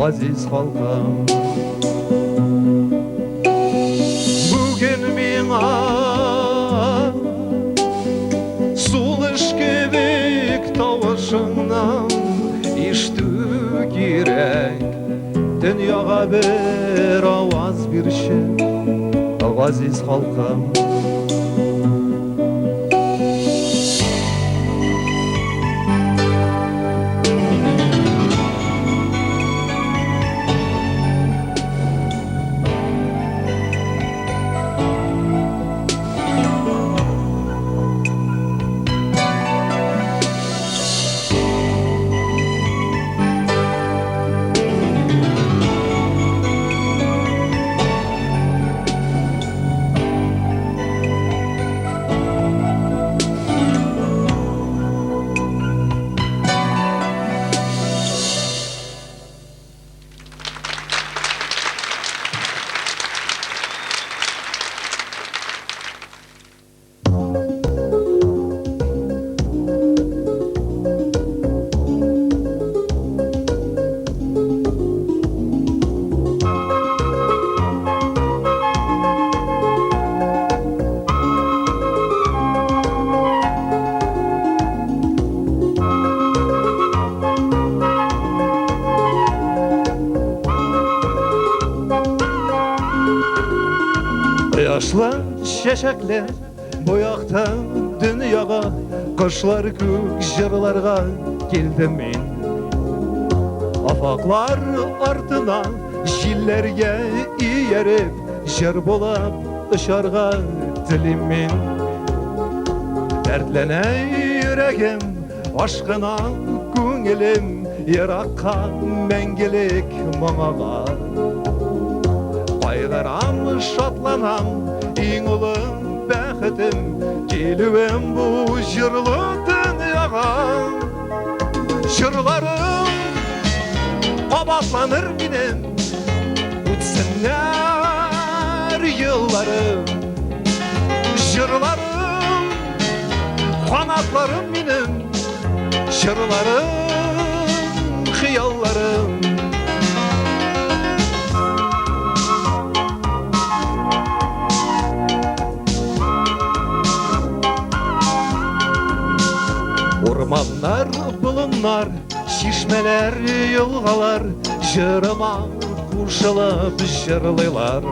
Aziz halkım Bugün mina suluş kebek tavışını iştü girek Dünyaya bir avaz bir şey Aziz halkım Yaşlı şeşekler boyaktan dünyaya Kışlar kök jırlarga geldim men Afaklar ardına jillerge iyerip Jır bolap ışarga dilim men Dertlene yüregim aşkına көңілім Irakka mengelik managa Qaygaram şatlanam Eң ұлы бәхетім Келуім bu жырлы дүнияға Жырларым қабатланыр менен Өтсінер yıllarım Жырларым қанатларым менен Жырларым қиялларым Ormanlar, bulunlar, şişmeler, yılgalar Jırıma kuşılıp jırlıylar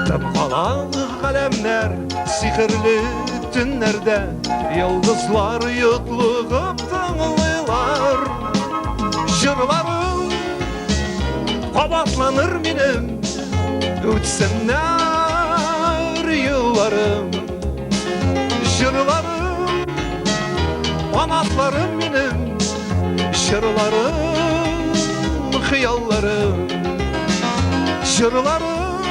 Tıpkalan kalemler, sihirli tünlerde Yıldızlar yutluğup tınlıylar Jırlarım kabatlanır benim Ötsinler yıllarım Jırlarım Anatlarım benim, şırlarım, hıyallarım Jırlarım,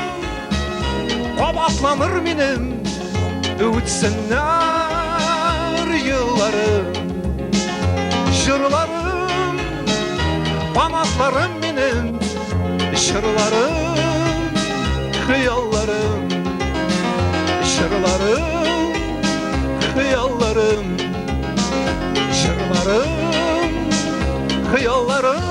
kabatlanır benim Ötsinler yıllarım Jırlarım, anatlarım benim Şırlarım, hıyallarım Şırlarım, hıyallarım Jırlarım, hıyallarım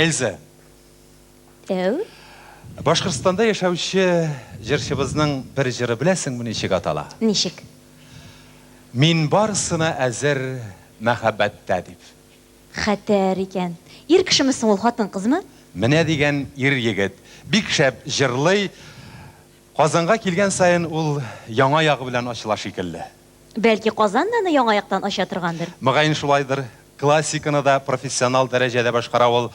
Эльза, Әу? Башкортстанда яшәүче җырчыбызның бер җыры беләсеңме ничек атала? Ничек? Мин барысына әзер мәхәббәттә дип. Хәтәр икән. Ир кешемесең ул, хатын кызмы? Менә дигән ир егет. Бик шәп җырлый. Казанга килгән сайын ул яңа ягы белән ачыла шикелле. Бәлки Казан да аны яңа яктан ача торгандыр. Мөгаен шулайдыр. Классиканы да профессионал дәрәҗәдә башкара ул.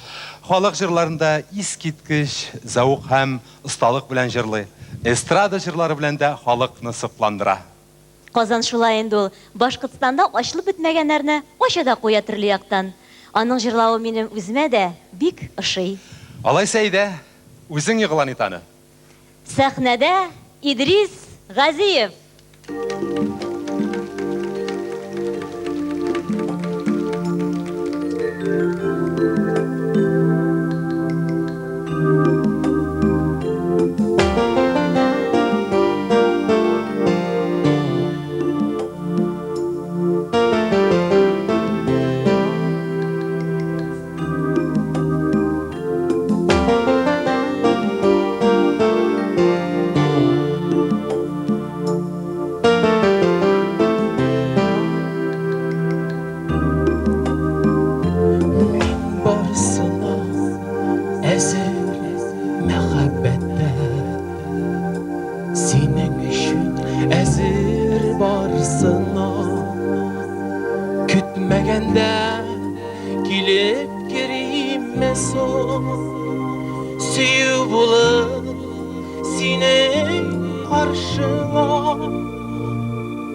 Халык җырларында искиткеч заук һәм осталык белән җырлый. Эстрада җырлары белән дә халыкны сокландыра. Казан шулай инде ул. Башкортстанда ачылып бетмәгәннәрне ача да куя төрле яктан. Аның җырлавы минем үземә дә бик ошый. Алайса әйдә, үзең йыгылан ит аны. Сәхнәдә Идрис Газиев. Барысына әзер мәхәббәттә, синең өчен әзер барысына, көтмәгәндә килеп кериме соң, сөю булып синең каршыңа,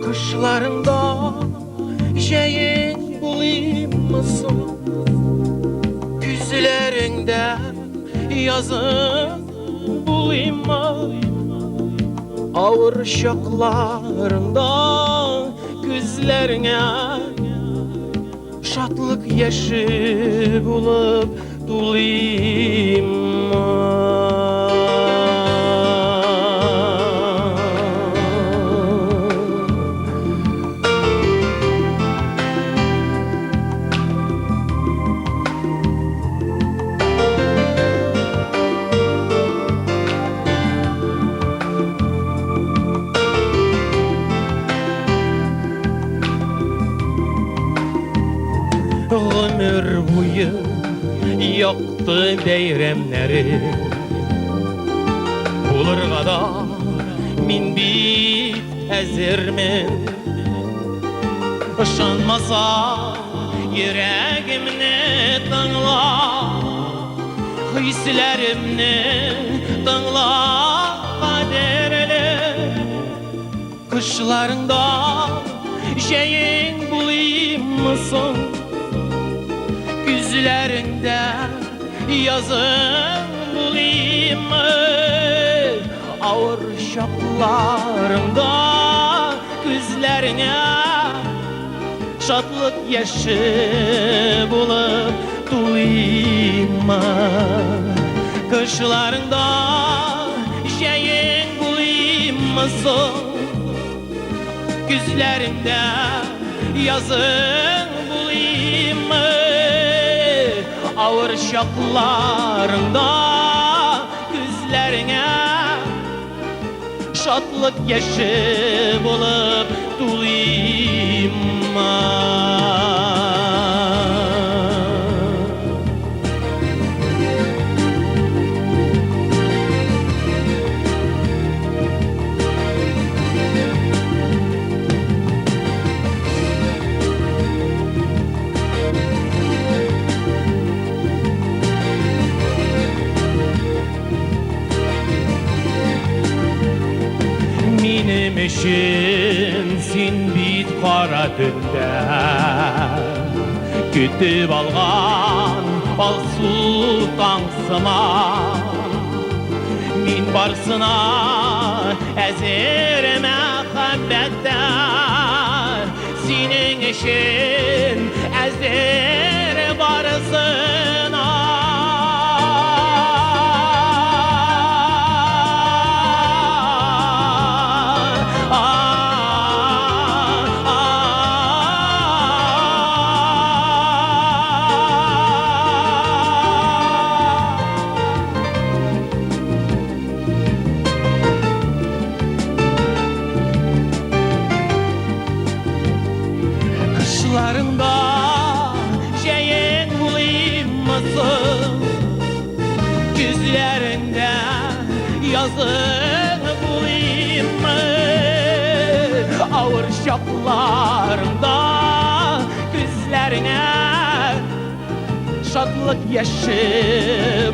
кышларыңда җәең булыйммы соң, күзләреңдә язым булыйммы, авыр чакларыңда күзләреңә шатлык яше булып тулыйммы. Гомер буе якты бәйрәмнәре, булырга да мин бик әзермен. Ышанмаса йөрәгемне тыңла, хисләремне тыңла кадерле, кышларыңда җәең булыйммы соң, күзләреңдә язым булыйммы, авыр чакларыңда күзләреңә шатлык яше булып тулыйммы, кышларыңда җәең булыйммы соң, күзләреңдә язым булыйммы, авыр чакларыңда күзләреңә шатлык яше булып тулыйммы. Минем өчен син бит кара төндә көтеп алган алсу таң сыман, мин барсына әзер мәхәббәттә, синең өчен әзер барсына. yazın bulayım mı? Ağır şaplarında gözlerine şadlık yaşı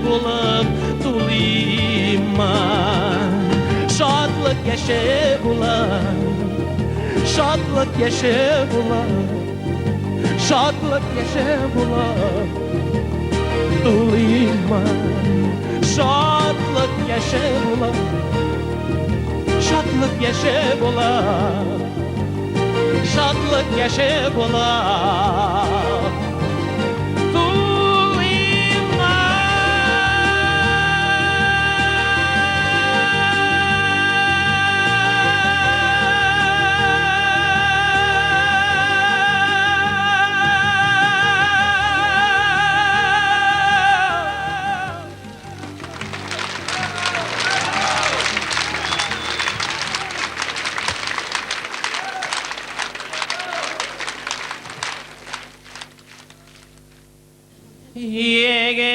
bulup tulayım mı? Şadlık yaşı bulup, şadlık yaşı bulup, şadlık yaşı bulup tulayım mı? Şadlık yaşı bulup, şadlık yaşı bulup, şadlık yaşı bulup tulayım mı?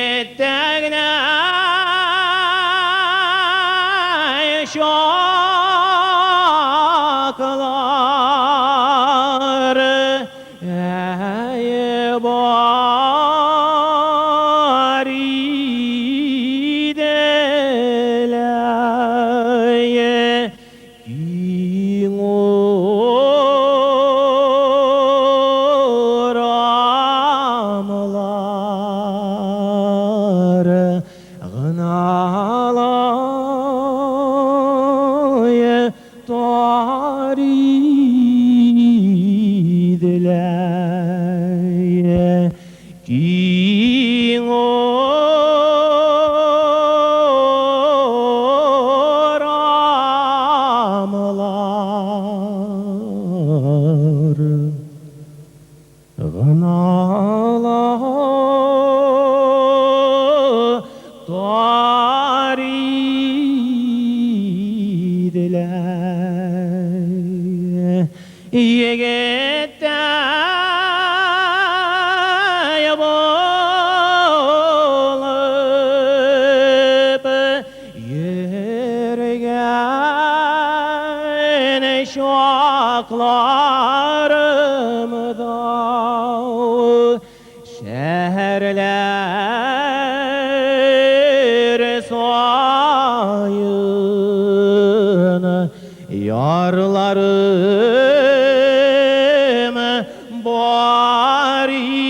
Yigitlerine şarkılar var idiler King oramlar gınalay taridiler King oramlar gınala taridiler Yigitler bulup yürgen şaklarımda şehirler sayın yarlarım var idiler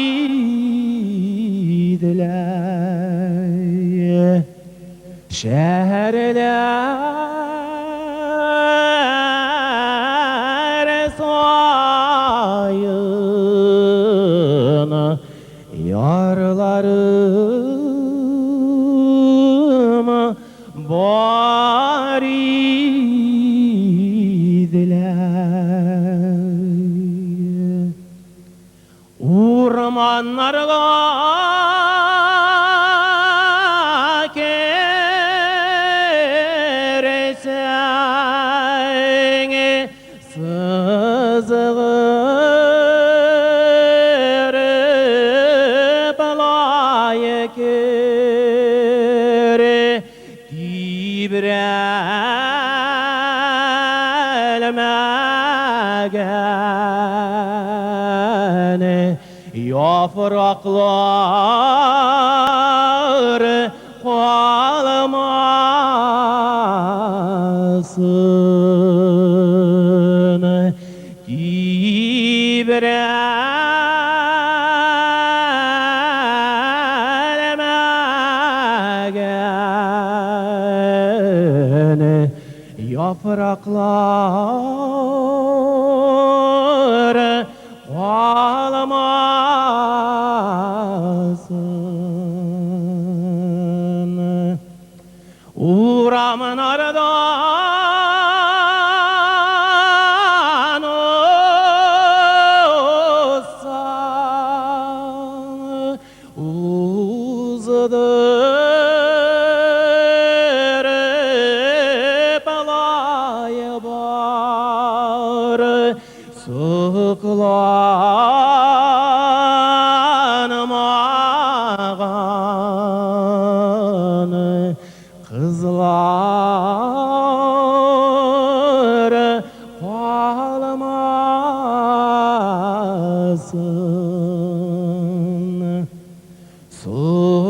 şehirler sayın yarlarım var idiler Urmanlarga kereseng sızgırıp layıkır Tibrelmegen yapraklar kalmasın Tibrelmegen yapraklar kalmasın Uğramın aradan olsan uzdırıp alayı var sıklanmağın kızlar Qalmasın suqlanmağan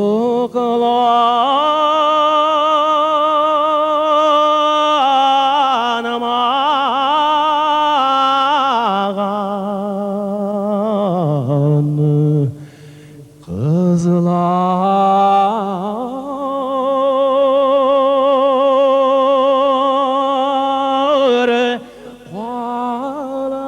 kızlar ağlamazan.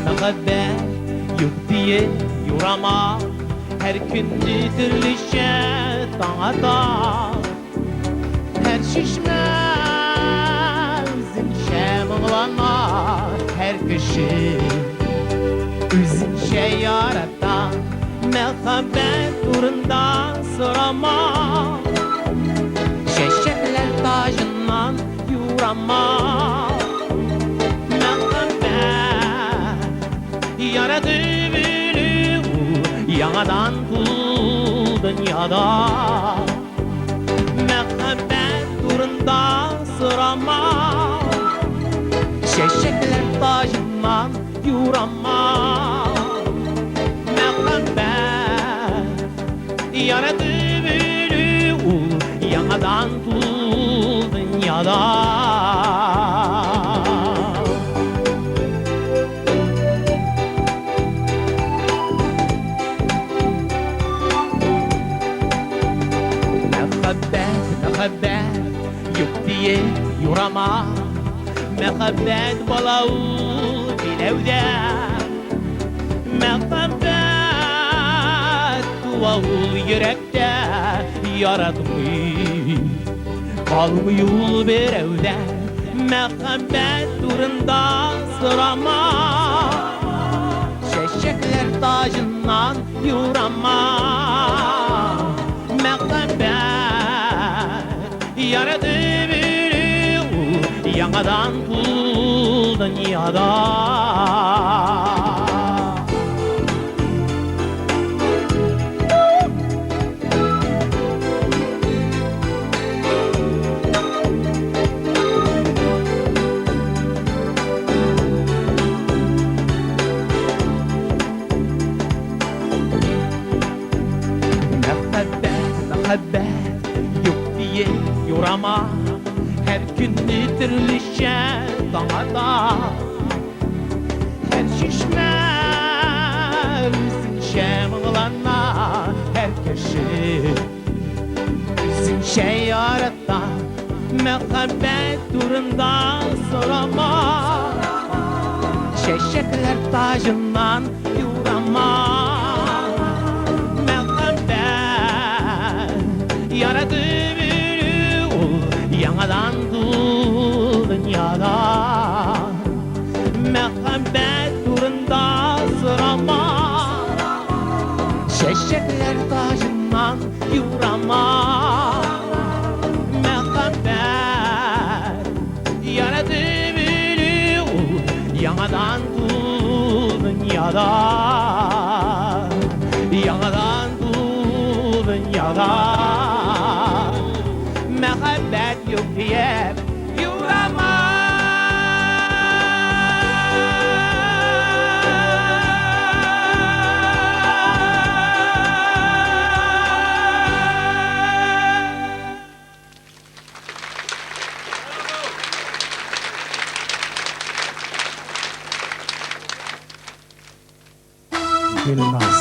Muhabbet yok diye yorama, her gün dirlişe dağda. Her şişmezin şemğlana, her kişi üzünşe yaratan. Muhabbet uğrunda sorama, çeşitler tacından yorama. Yaradı beni yanadan bu dünyada. Muhabbet uğrunda sırama, çiçekler tacından yorama. Muhabbet yaradı beni yanadan bu dünyada. Muhabbet yok diye yorama, muhabbet balav bilevde. Muhabbet tuval yürekte yaratmış, kalmıyor bir evde. Muhabbet uğrunda sırama, çiçekler tacından yorama. Yaradı beni yanadan bu dünyada. Muhabbet yok diye yorama, her gün dirlişe dağda. Her şişmezin şemğlana, her kişi üzünşe yaratan. Muhabbet uğrunda sorama, çiçekler tacından yorama. Yaradı beni yanadan bu dünyada. Muhabbet uğrunda sırama, çiçekler tacından yorama. Muhabbet yaradı beni yanadan bu dünyada. Yanadan bu dünyada. Muhabbet yok diye yorama. Gülnaz.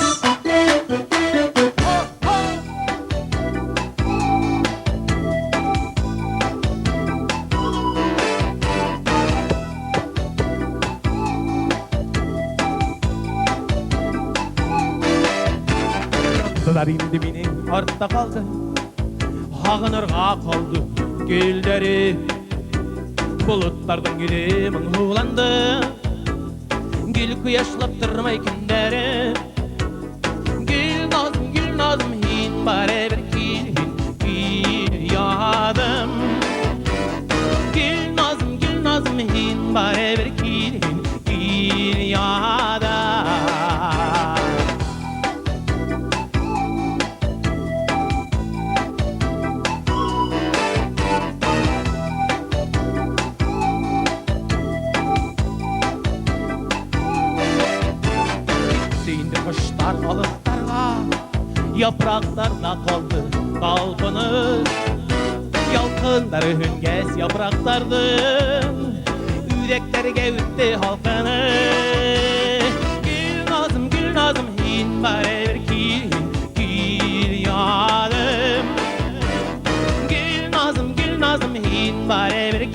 Yazlar indi benim artta kaldı, Ağınırğa kaldı gülleri. Bulutlardan gülümün huğlandı, Gül kıyaşlap durmay günleri. Gül nazım hin bare bir gül yadım. Gül nazım hin bare bir gül yadım. Yapraklarla kaldı kalbiniz, Yalkınları hünges yapraklardım, Yüreklerge üttü halkını. Gül nazım hin bare bir gül yadım. Gül nazım hin bare bir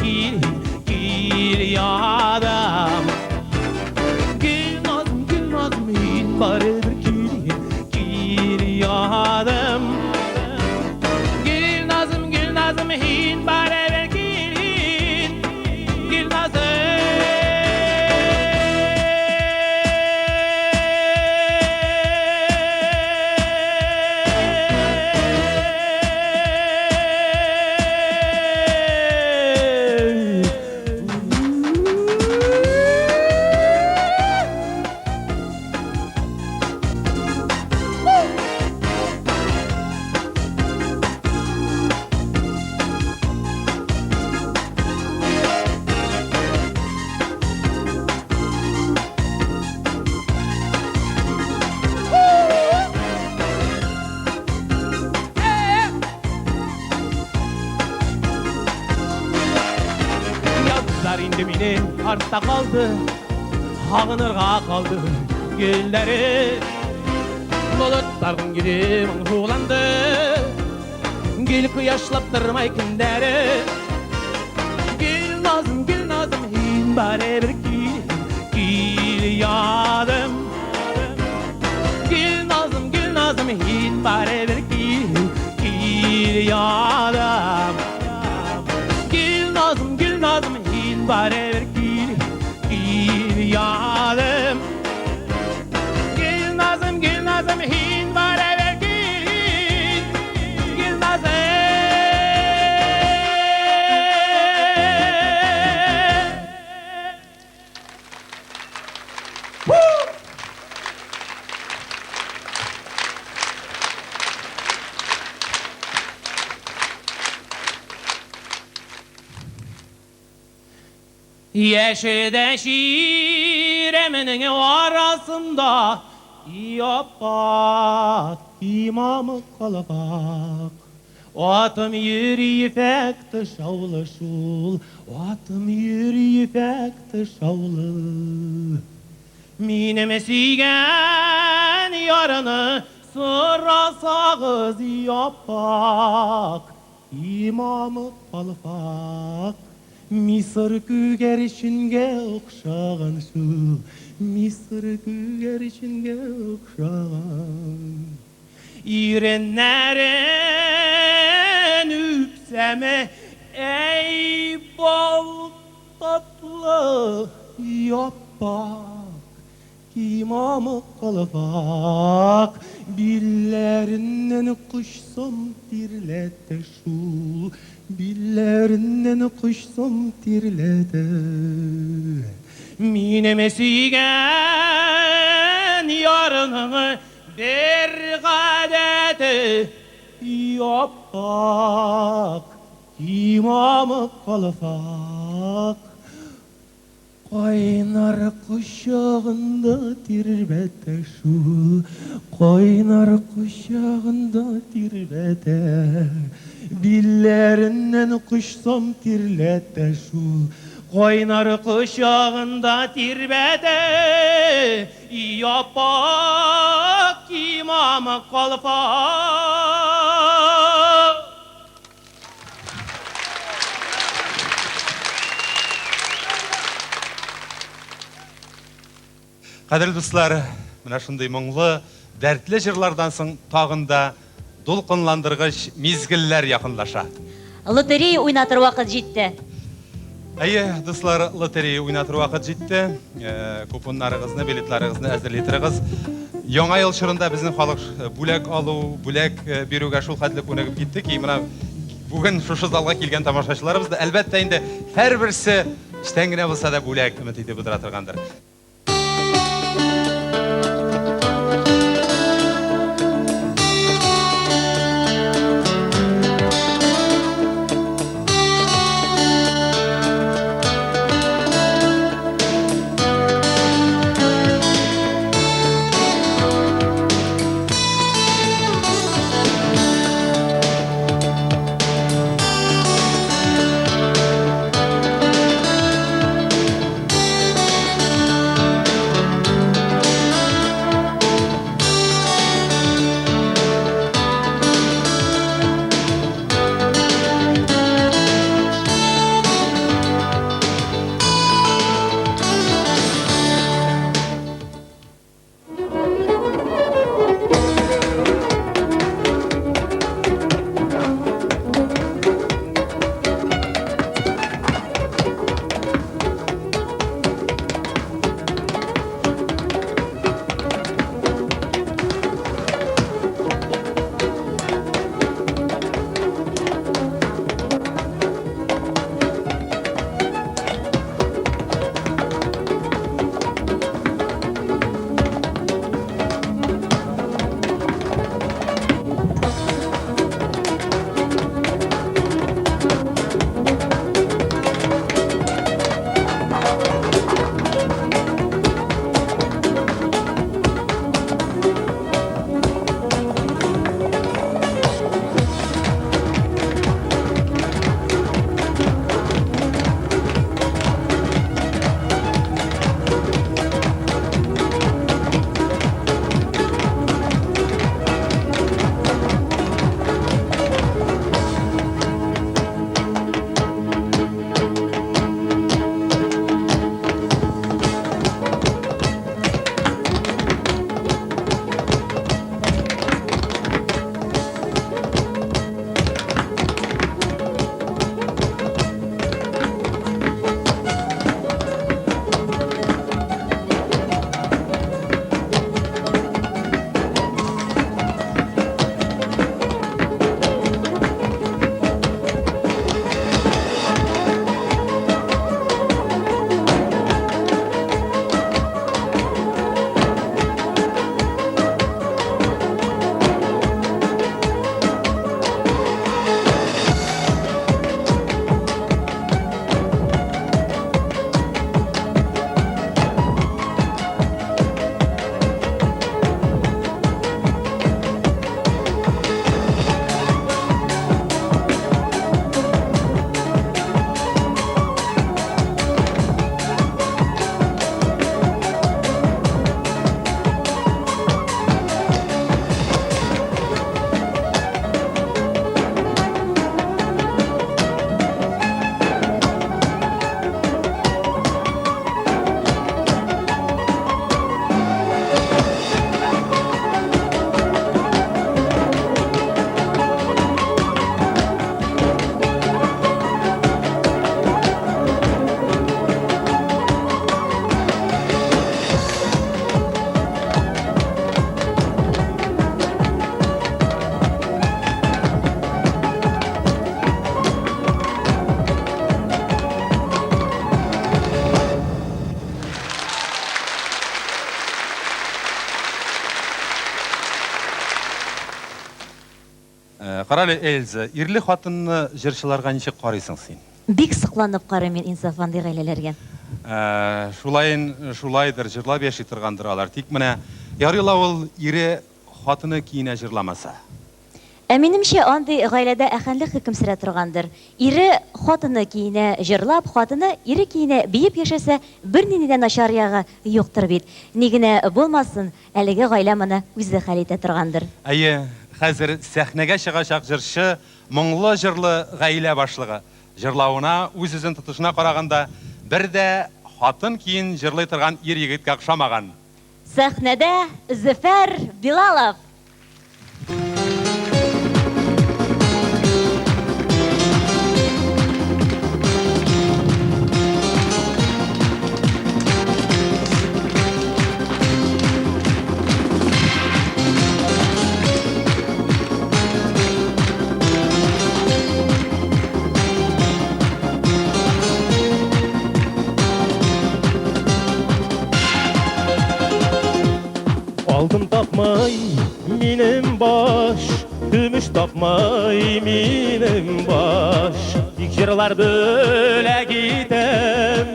gül yadım. Gül nazım hin bare bir yadım. Gül nazım hin bare ver gül nazım. Indi benim artta kaldı, Ağınırğa kaldı gülleri. Bulutların gülümün huğlandı, Gül kıyaşlap durmay günleri. Gül nazım hin bare bir gül yadım. Gül nazım hin bare bir gül yadım. Gül nazım hin bare bir gül yadım. Gül nazım hin bare bir gül nazım. Yeşilden şireminin arasında Yapak imamı kalabak. Atım yürüyüp ekti şavlı şul, Atım yürüyüp ekti şavlı. Minime suygen yarını sırasağız yapak. İmamı kalabak. Misır gügerişinge okşağın şu, Misır gügerişinge okşağın. İrenlerin üpseme ey bal tatlı yapak. İmamı kalbak, billerinden kuşsam dirlete şul, billerinden kuşsam dirlete. Mineme suygen yarını bir gadete yapak. İmamı kalbak, Qaynar kuşağında tirbete şu, Qaynar kuşağında tirbete. Billerinden kuşsam tirlete şu, Qaynar kuşağında tirbete. Yapak imamı kalpak. Kadirli dostlar, mına şunday muңлы дәртле жырлардан соң тағында дулқынландырғыш мезгілләр якынлаша. Лотерея уйнатыр вакыт җитте. Әйе, дуслар, лотерея уйнатыр вакыт җитте. Купоннарыгызны, билетларыгызны әзерләтегез. Яңа ел чорында безнең халык бүләк алу, бүләк бирүгә шул хәтле күнегеп китте ки, менә бүген шушы залга килгән тамашачыларыбыз да әлбәттә инде һәрберсе эштән генә булса да бүләк өмет итеп утыра торгандыр. Каралы Эльза, ирле хатынны җырчыларга ничек карыйсың син? Бик сыкланып карыйм мин инсафан ди гаиләләргә. Шулайдыр җырлап яши торгандыр алар. Тик менә ярыла ул ире хатыны киенә җырламаса. Минемчә, андый гаиләдә әхәнлек хөкем сөрә торгандыр. Ире хатыны киенә җырлап, хатыны ире киенә биеп яшәсә, бернинди дә начар ягы юктыр бит. Ни генә булмасын, әлеге гаилә моны үзе хәл итә торгандыр. Әйе, хәзер сәхнәгә чыгачак җырчы моңлы җырлы гаилә башлыгы. Җырлауына, үз-үзен тотышына караганда, бер дә хатын киен җырлый торган ир егеткә охшамаган. Сәхнәдә Зөфәр Билалов. Алтын тапмай минем баш, күміш тапмай минем баш. Тик жырлар бөләк итем,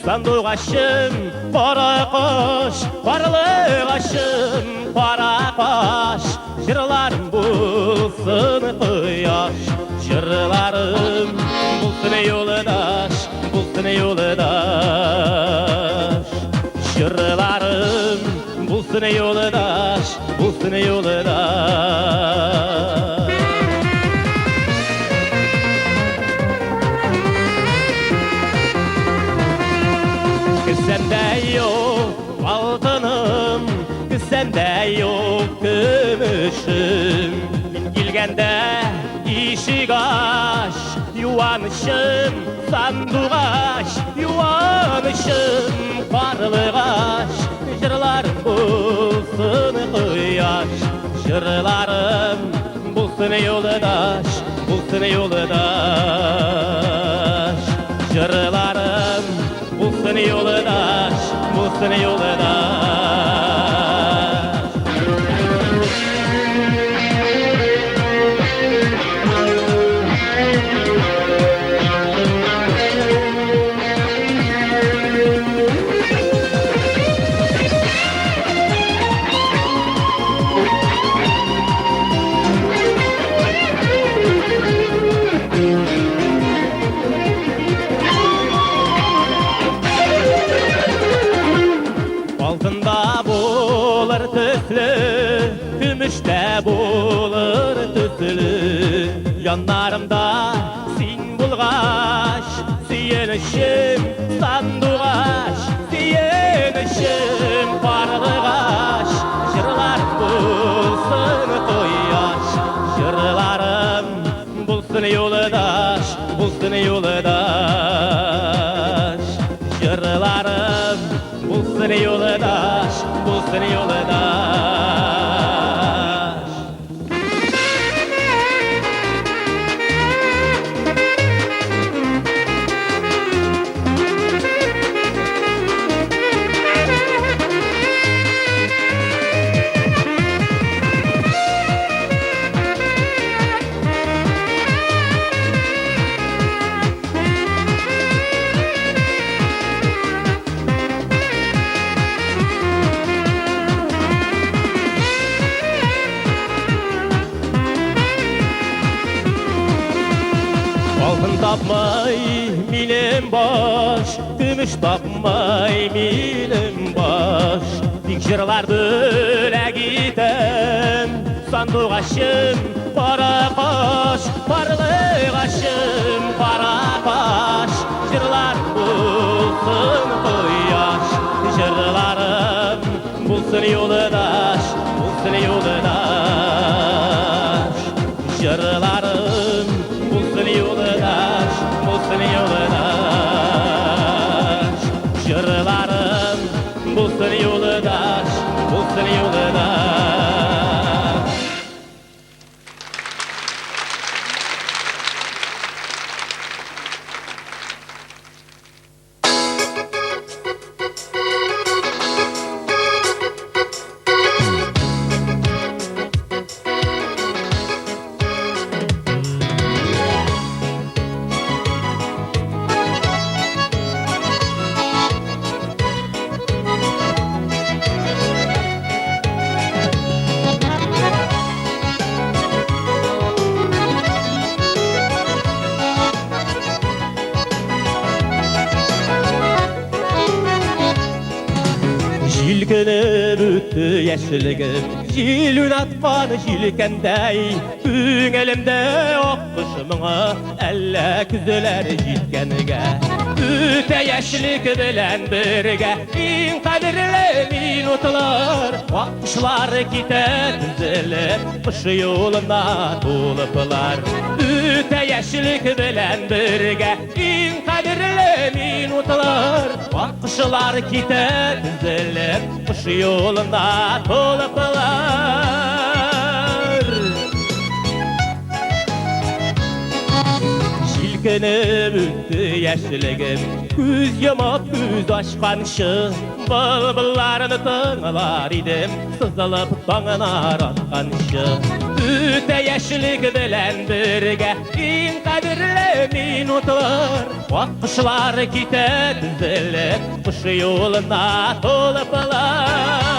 сандуғашым қара қаш, қарлығашым қара қаш. Жырларым болсын қияш, жырларым болсын yoldaş, болсын yoldaş. Жырларым bulsun yoldaş, bulsun yoldaş. Sende yok altınım, sende yok gümüşüm. Min gelgende işik aş, yuvanışım sanduğaş, yuvanışım karlıgaş. Jırlarım bulsun kıyaş, jırlarım bulsun yoldaş, bulsun yoldaş. Jırlarım bulsun yoldaş, bulsun yoldaş. Gümüşte bulur tütülü, yanlarımda sin bulgaş, siyenişim sandugaş, siyenişim parlıgaş. Jırlarım bulsun koyaş, jırlarım bulsun yoldaş, bulsun yoldaş. Jırlarım bulsun yoldaş, bulsun yoldaş. Altın tapmay minim baş, gümüş tapmay minim baş. Dik jırlar bölek item, sanduğaşım para kaş, parlıgaşım para kaş. Jırlar bulsun koyaş, jırlarım bulsun yoldaş, bulsun yoldaş. Jırlarım bulsun yoldaş, bulsun yoldaş. Jırlarım bulsun yoldaş, bulsun yoldaş. Jilkenip öttü yeşilligim, jil unatkan jilkendey. Büyün elimde okkuşumuna, elle küzüler jitkeniga. Üte yaşlık bilen birge in kadirli minutlar Vakışlar gider düzelip Kış yolunda tuluplar Üte yaşlık bilen birge in kadirli minutlar Vakışlar gider düzelip Kış yolunda tuluplar Şilkenip üttü yaşlığım Küz yamap küz aşkanşı Bılbıllarını tığlar idim Sızılıp bağına atkanşı Üte yaşlıq bilen birge in kadirli minutlar Vakışlar gider düzelip Kış yolunda tuluplar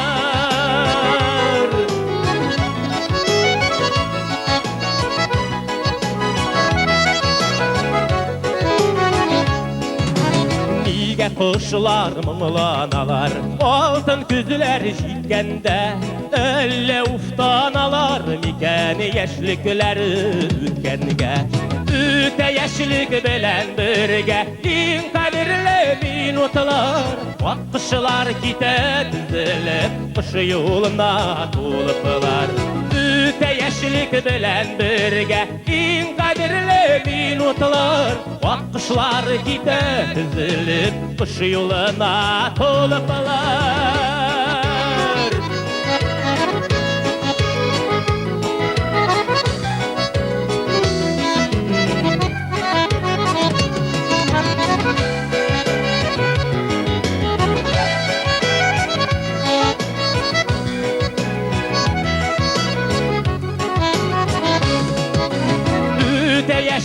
Kuşlar mımlanalar Altın küzler jitkende Elle uftanalar Mikeni yeşlikler ütkenge Üte yeşlik bilen birge in kadirli minutlar Vakışlar gider düzelip Kış yoluna tuluplar Üte yeşlik bilen birge in kadirli minutlar Vakışlar gider düzelip Kış yoluna tuluplar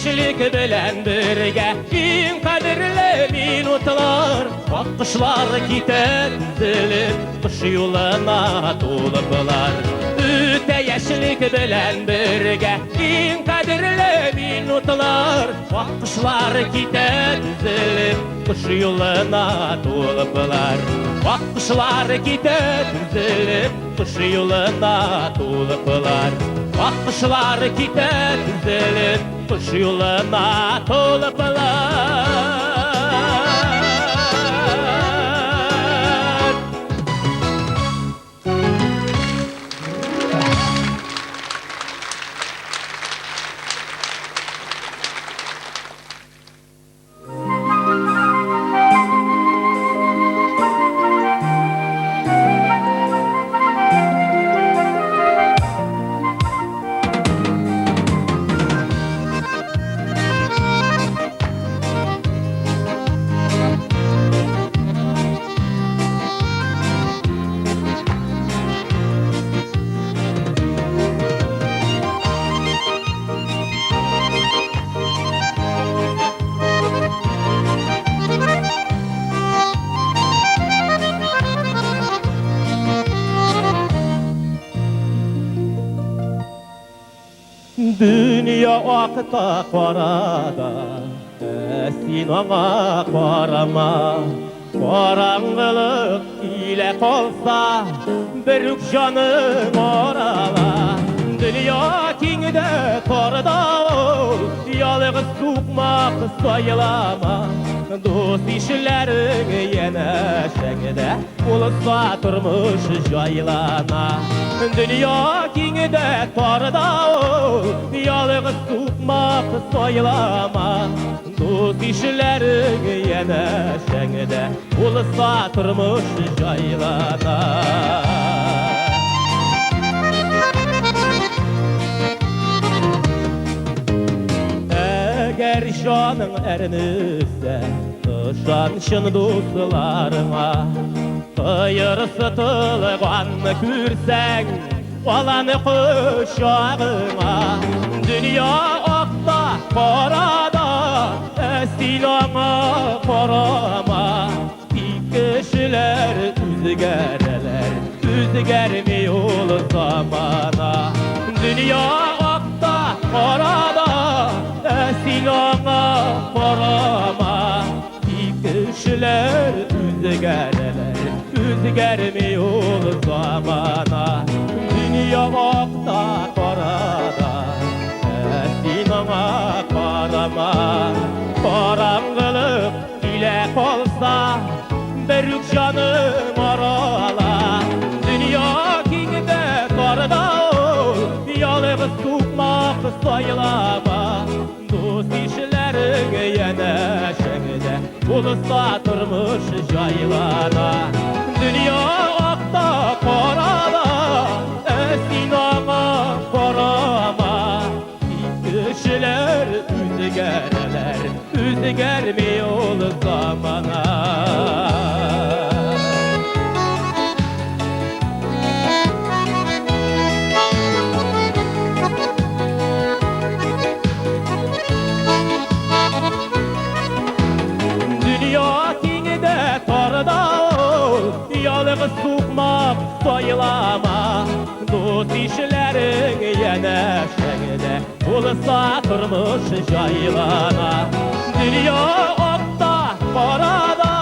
Yaşlık bilen birge in kadirli minutlar Vakışlar gider düzelip Kış yoluna tuluplar Üte yaşlık bilen birge in kadirli minutlar Vakışlar gider düzelip Kış yoluna tuluplar Vakışlar gider düzelip Kış yoluna tuluplar Vakışlar gider düzelip Kış yoluna tuluplar Dünya akta qarada Sen ona qarama Qarangılık ile qalsa Bir canım orala Dünya kengide qarda ol Yalğız tuqmaq sayılama Dost işlerin yeneşengide Olsa turmuş jaylana Dünya kengide qarda ol Yalğız tuqmaq sayılama Dost işlerin yeneşengide Olsa turmuş jaylana Eğer canın erinirse Şanşın dostlarına Kıyır sıtılgan kürsen Olanı kuşağına Dünya akta qarada Sen ona qarama Kişiler üzgereler Üzgermiyor zamana Dünya akta qarada Sen ona qarama Kişiler üzgereler Üzgermiyor zamana Dünya akta qarada Sen ona qarama Qarangılık ile saylama dost işlerin yeneşeğine Ulusta durmuş jaylana Dünya akta korada Esinağa korama Kişiler üzgereler Üzgermiyor zamana Yalnız tukmak soylama Dost işlerin yeneşeğine Ulusa durmuş jaylana Dünya okta korada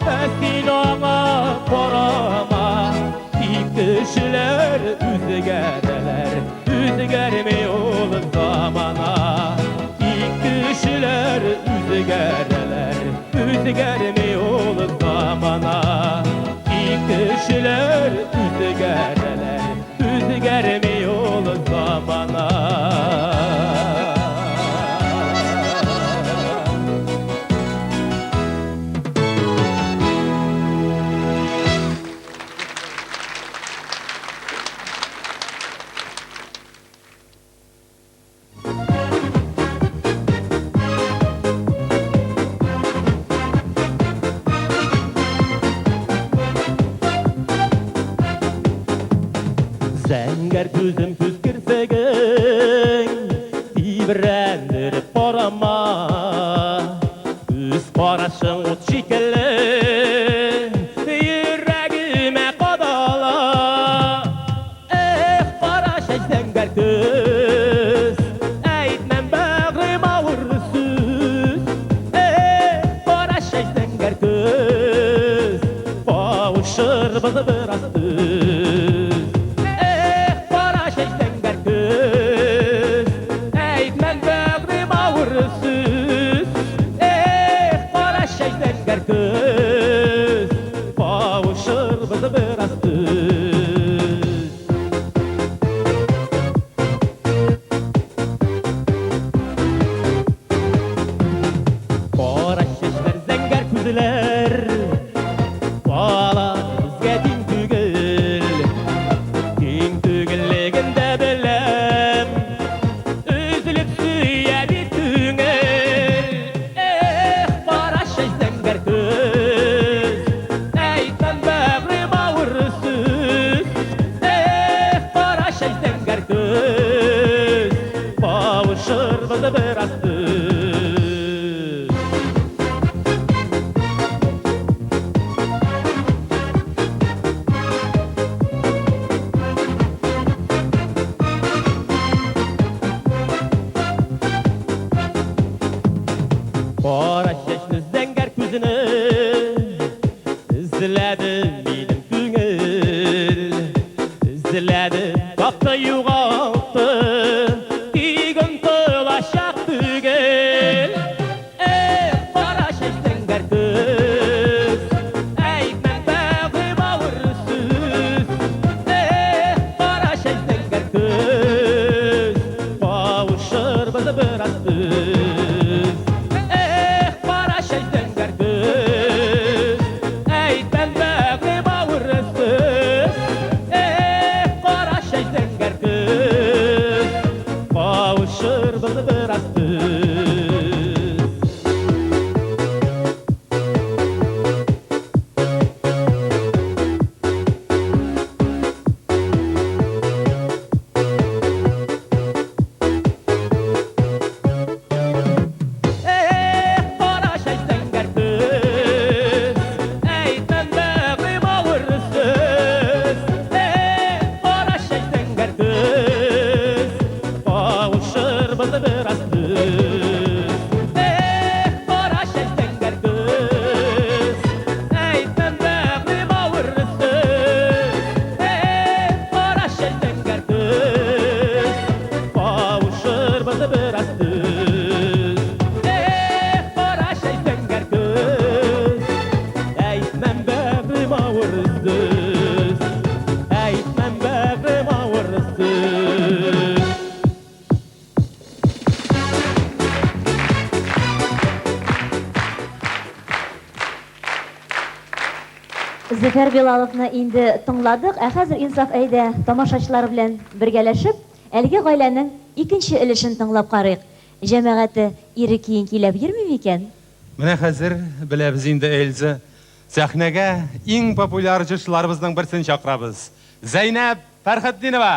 Esinağa korama Kişiler üzgereler Üzgermiyor zamana Kişiler üzgereler Üzgermiyor zamana Kişiler üzgereler Üzgermiyor zamana Zəngər gözüm püskürsəgin Tibirəndirib qorama Üz qarashın ot şekilli Yüreğime qadala Qaraş ey zəngər göz Əйтmən bağrıma vurrsuz Qaraş ey zəngər göz Qavuşur bizi biraz düz Göz, bağışır bizi biraz düz Qara şeşler, zəngər küzülər Bala bizge din tügül Din tügülliginde bilem Üzülüp süye bir tüngül Qara şeş, zəngər göz Əйтmən bağrıma vurrsuz Qara şeş, zəngər göz Bağışır bizi biraz düz Qara şeşli zəngər küzünü İzlədim benim güngül İzlədim qapdı yuğaltı Digin tılaşaq tügül Qara şeş zəngər göz Əйтmən bağrıma vurrsuz Qara şeş zəngər göz Qavuşur bizi biraz düz Qara şeş zəngər göz Əйтmən bağrıma vurrsuz Qara şeş zəngər göz Qavuşur bizi biraz düz Qara şeş zəngər göz Əйтmən bağrıma vurrsuz Qara şeş zəngər göz Qavuşur bizi biraz düz Qara şeş zəngər göz Əйтmən bağrıma vurrsuz Qara şeş zəngər göz Qavuşur bizi biraz düz Qara şeş zəngər göz Əйтmən bağrıma vurrsuz Əйтmən bağrıma vurrsuz Зөфәр Билаловны инде тыңладык, ә хәзер инсаф әйдә тамашачылар белән бергәләшеп, әлеге гаиләнең икенче өлешен тыңлап карыйк. Җәмәгате ире киен килеп йөрмиме икән? Менә хәзер беләбез инде Эльза. Сәхнәгә иң популяр җырчыларыбызның берсен чакырабыз. Зәйнәп Фәрхетдинова.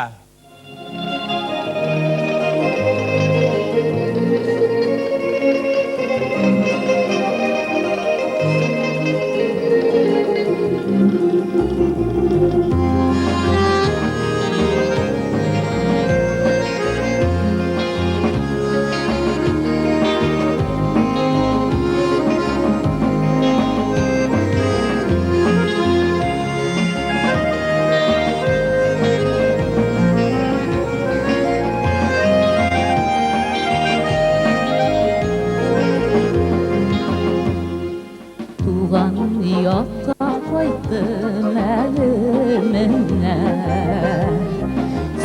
Yakka koydum elimine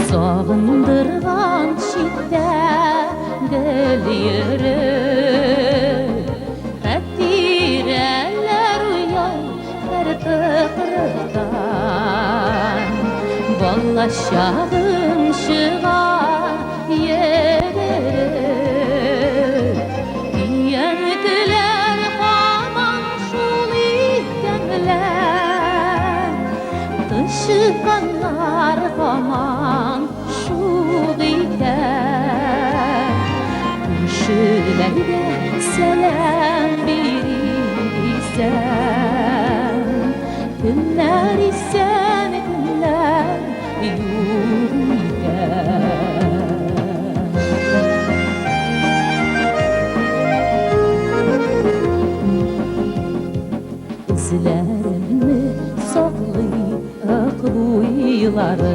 Sağındırgan şiddet geliyorum Fettireler uyan her tıkırdan Ballaşağım şığa yerim Yendiler aman Işıkanlar aman şul iken Kuşilerge selam verirsen Günler isen günler yürüyen İzlerimi saklayıp Akbuylarım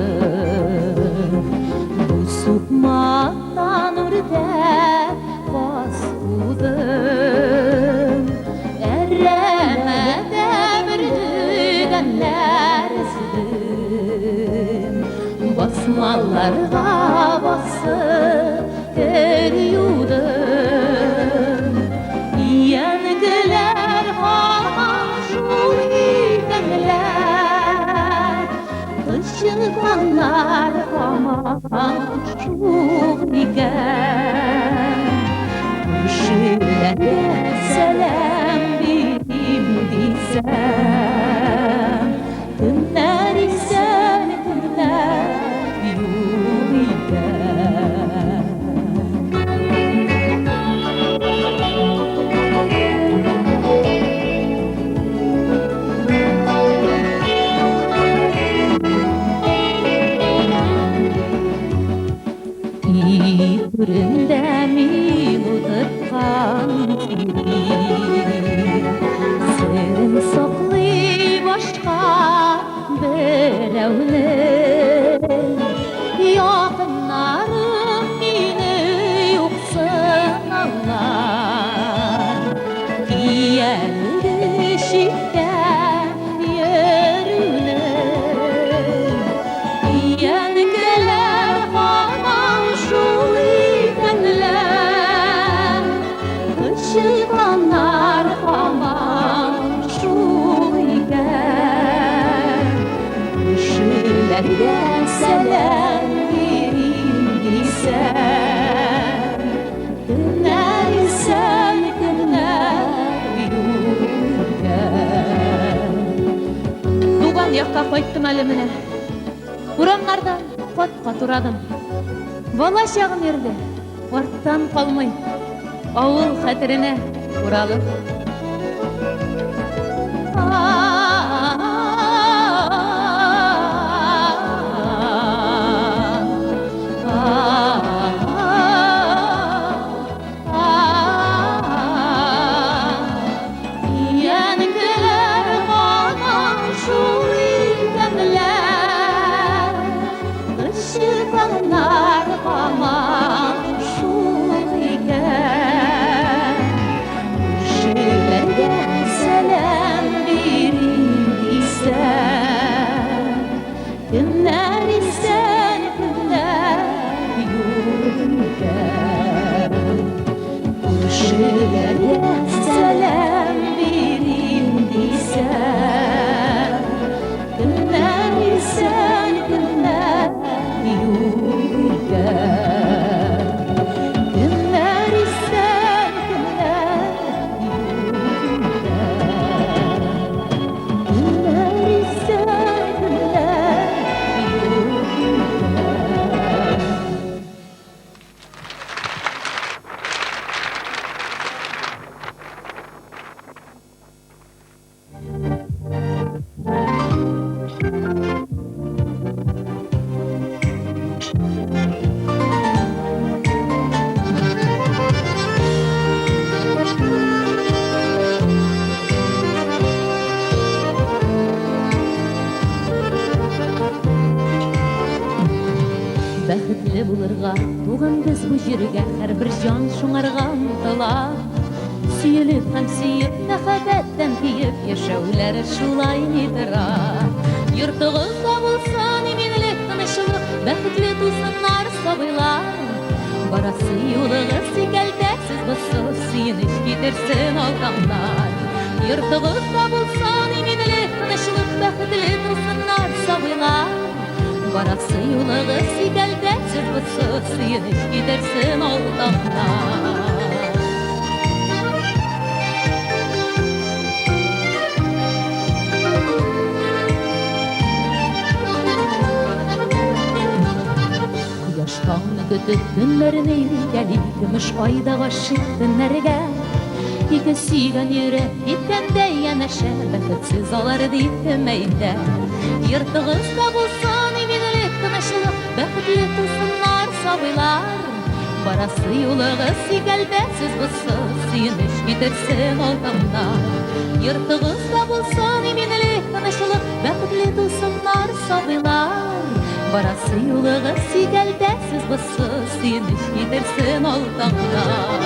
Bu sukmaktan ürde basıldım Erremede bir düğenler izledim Basmalarga basıp eriyordum Yengiler aman şul ikenler Işıklar aman şul iken Kuşilere selam vereyim desem Günler isen günler yürüyen Üründe mi udurkan seni Sen saklı başka berevne Yakınlarım beni yoksun Allah Geldi şiddet yerine Yengiler aman şul ikenler Işıkanlar aman şul iken Kuşilerge selam vereyim desem Günler isen günler yürüyen Туған якка кайттым әле менә Урамнарда катка турадым Бала чагым ерде арттан калмый Авыл хәтеренә уралып Yengiler aman şul ikenler Işıklar aman şul iken bu jirge her bir jan şuңargan tala. Süyülüp hem süyüp mehabetten tiyip yaşaular şulay nidira. Yurtығызda bulsan eminlik tınışılık, бәхетле тусыннар сабыйлар. Барасы юлыгыз сикәлтәксез бысыл, сүйініш кетерсін алтаңдар. Yurtығızda bulsan eminlik tınışılık, бәхетле тусыннар сабыйлар. Барасы юлыгыз сикәлтәксез бысыл, сүйініш кетерсін алтаңдар. Yaştan kötü günlerin eğrikeli, gümüş ayda aşık günlerge. İki suygan yürek itkende yanaşa, bәхетсіз алар ditmeyde. Yırtığızda bulsan eminlik tınışılık, бәхетле тусыннар сабыйлар. Барасы юлыгыз сикәлтәксез бысыл, сүйініш кетерсін алтаңдар. Yırtığızda bulsan eminlik tınışılık, бәхетле тусыннар сабыйлар. Барасы юлыгыз сикәлтәксез бысыл, сүйініш кетерсін алтаңдар.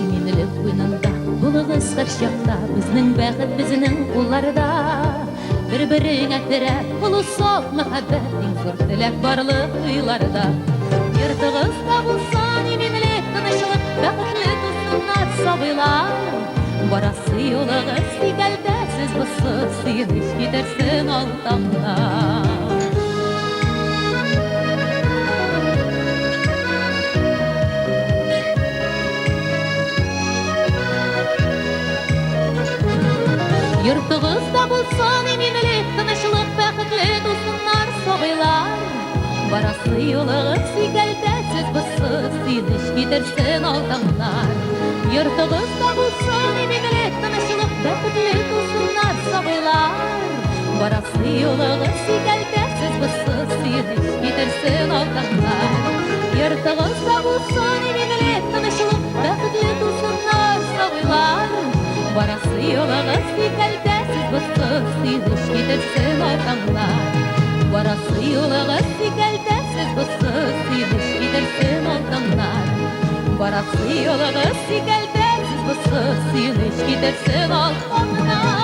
Eminlik uynunda, bulығыз қыр шақта, біздің бәхет біздің қолларда. Bir-birine terep, ulu soğuk muhabbet, en zor tilek barlık uylарда. Yırtığızda bulsan eminlik tınışılık, бәхетле тусыннар сабыйлар. Барасы юлыгыз сикәлтәксез бысыл, сүйініш кетерсін алтаңдар. Yurtığızda bulsan eminlik tınışılık, бәхетле тусыннар сабыйлар. Барасы юлыгыз сикәлтәксез бысыл, сүйініш кетерсін алтаңдар. Yurtığızda bulsan eminlik tınışılık, бәхетле тусыннар сабыйлар. Барасы юлыгыз сикәлтәксез бысыл, сүйініш кетерсін алтаңдар. Yurtığızda bulsan eminlik tınışılık, бәхетле тусыннар сабыйлар. Барасы юлыгыз сикәлтәксез бысыл, сүйініш кетерсін алтаңдар. Барасы юлыгыз сикәлтәксез бысыл, сүйініш кетерсін алтаңдар. Барасы юлыгыз сикәлтәксез бысыл, сүйініш кетерсін алтаңдар.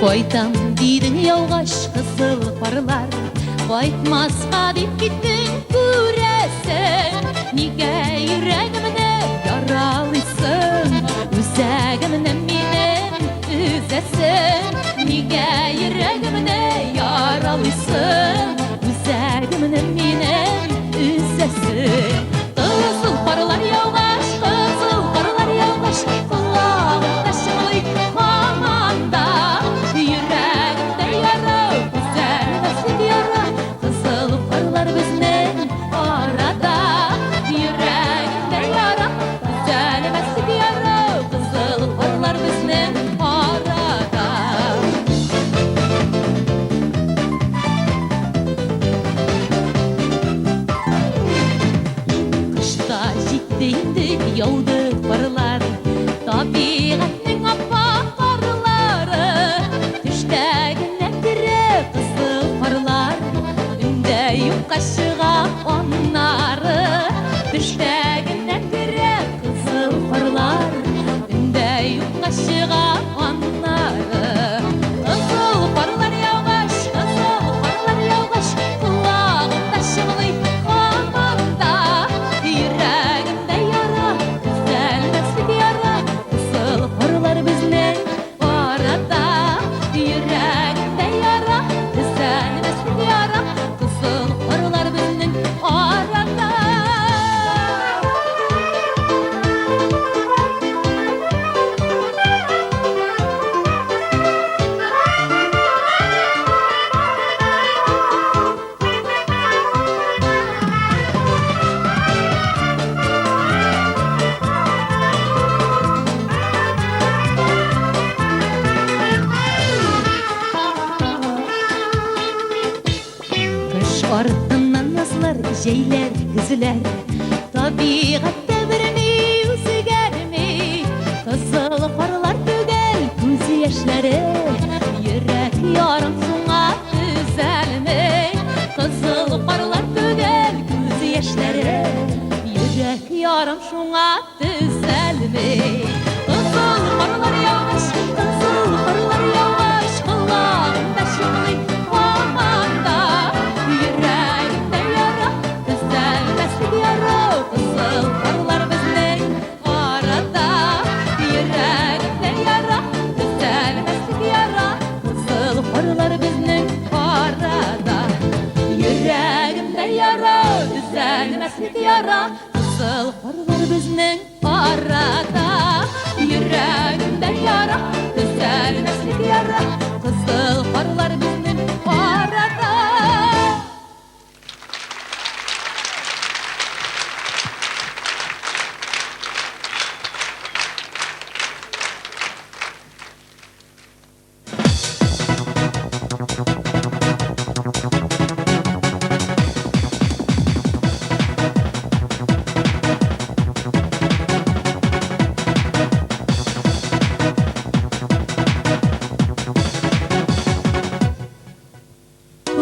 Koytam deydin yalğaş kızıl parlar, koytmasqa dep gittin күрәсең. Nigә йөрәгемне яралыйсың, үзәгемне минем üzәсең. Nigә йөрәгемне яралыйсың, үзәгемне минем üzәсең. Кызыл парлар яугаш, кызыл парлар яугаш, колагымда шыңлый һаманда. Йөрәгемдә яра, үзәгемдә яра, кызыл парлар безнең арада. Йөрәгемдә яра, үзәгемдә яра, кызыл парлар безнең арада. Kışta җитте инде яуды парлар, табигатьнең ап-ак карлары. Төштә генә керә кызыл парлар, үндә юкка чыга аннары. Төштә генә керә кызыл парлар, үндә юкка чыга аннары. Кызыл парлар яугаш, кызыл парлар яугаш, колагымда шыңлый һаманда. Йөрәгемдә яра, үзәлмәслек яра, кызыл парлар безнең арада. Йөрәгемдә яра, үзәлмәслек яра, кызыл парлар безнең арада. Кыш артыннан язлар, җәйләр, көзләр, табигатьтә берни үзгәрми. Кызыл парлар түгел, күз яшьләре, йөрәк ярым шуңа төзәлми. Кызыл парлар түгел, күз яшьләре, йөрәк ярым шуңа төзәлми. Кызыл парлар яугаш, кызыл парлар яугаш, колагымда шыңлый һаманда. Йөрәгемдә яра, төзәлмәслек яра, кызыл парлар безнең арада. Йөрәгемдә яра, төзәлмәслек яра, кызыл парлар безнең арада. Йөрәгемдә яра, төзәлмәслек яра, кызыл парлар безнең арада. Йөрәгемдә яра, төзәлмәслек яра, кызыл парлар безнең арада.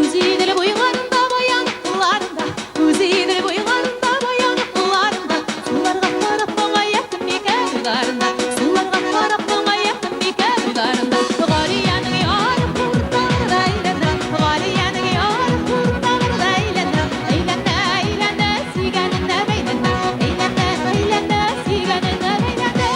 Үзидер буйгарында баян кулларында, үзидер буйгарында баян кулларында. Суларга карап моңая кем микән уйларында, суларга карап моңая кем микән уйларында. Галияның яры куртагында әйләнә, Галияның яры куртагында әйләнә. Әйләнә, әйләнә, сөйгәненә бәйләнә, әйләнә, әйләнә, сөйгәненә бәйләнә.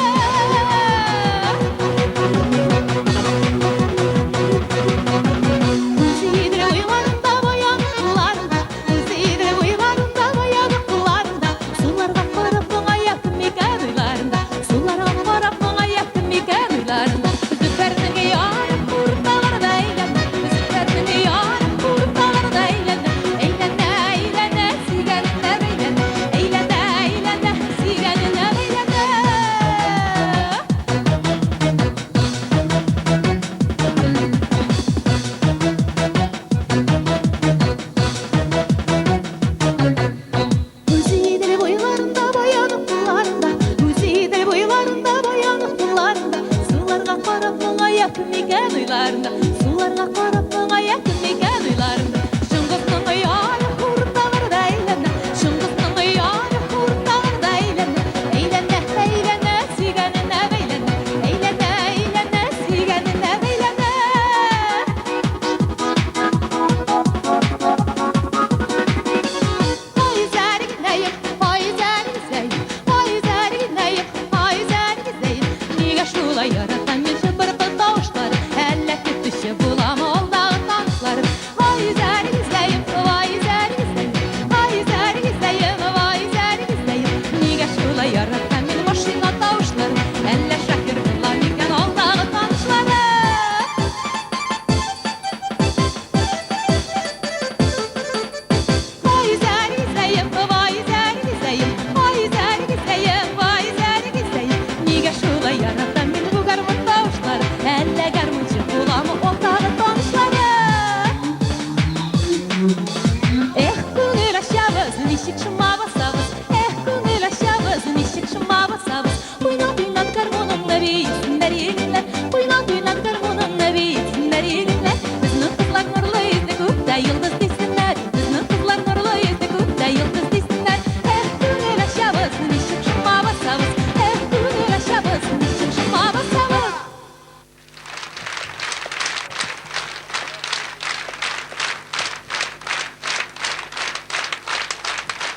Үзидер буйгарында баян кулларында, үзидер буйгарында баян кулларында. Суларга карап моңая кем микән уйларында, суларга карап моңая кем микән уйларында. Зөфәрнең яры куртагында әйләнә, Зөфәрнең яры куртагында әйләнә. Әйләнә, әйләнә, сөйгәненә бәйләнә, әйләнә, әйләнә, сөйгәненә бәйләнә. Үзидер буйгарында баян кулларында, үзидер буйгарында баян кулларында. Суларга карап моңая кем микән уйларында, суларга карап моңая кем микән уйларында. Шыңгысның яры куртагында әйләнә, Шыңгысның яры куртагында әйләнә. Әйләнә, әйләнә, сөйгәненә бәйләнә, әйләнә, әйләнә, сөйгәненә бәйләнә. yaratan men bu garmon tavuşları. Elle garmonçu bulamı ortağı tanışları. Ko'ngil aşabız, nişik şıma basabız. Ko'ngil aşabız, nişik şıma basabız. Oynat oynat garmonumla beysinler yigitler. Oynat oynat garmonumla beysinler yigitler. Bizning qizlar nurli yuzda ko'kda yıldız desinler. Bizning qizlar nurli yuzda ko'kda yıldız desinler. Ko'ngil aşabız, nişik şıma basabız. Ko'ngil aşabız, nişik şıma basabız.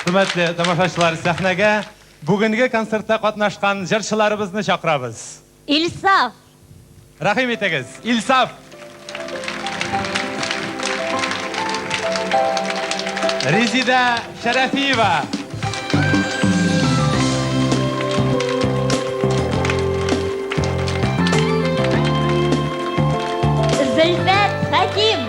Hürmetli tamaşaçılar, sahnəyə bugünkü konsertdə qatnaşqan jırçılarımızı çağırırız. İlsaf. Rahim etiniz. İlsaf. Rezide Şerefiyeva. Zülfet Hakim.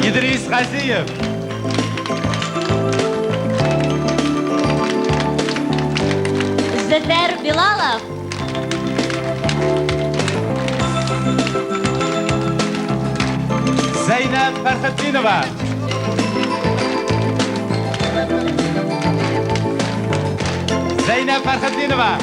İdris Gaziyev. Züfer Bilalov. Zeynep Ferhattinova. Zeynep Ferhattinova.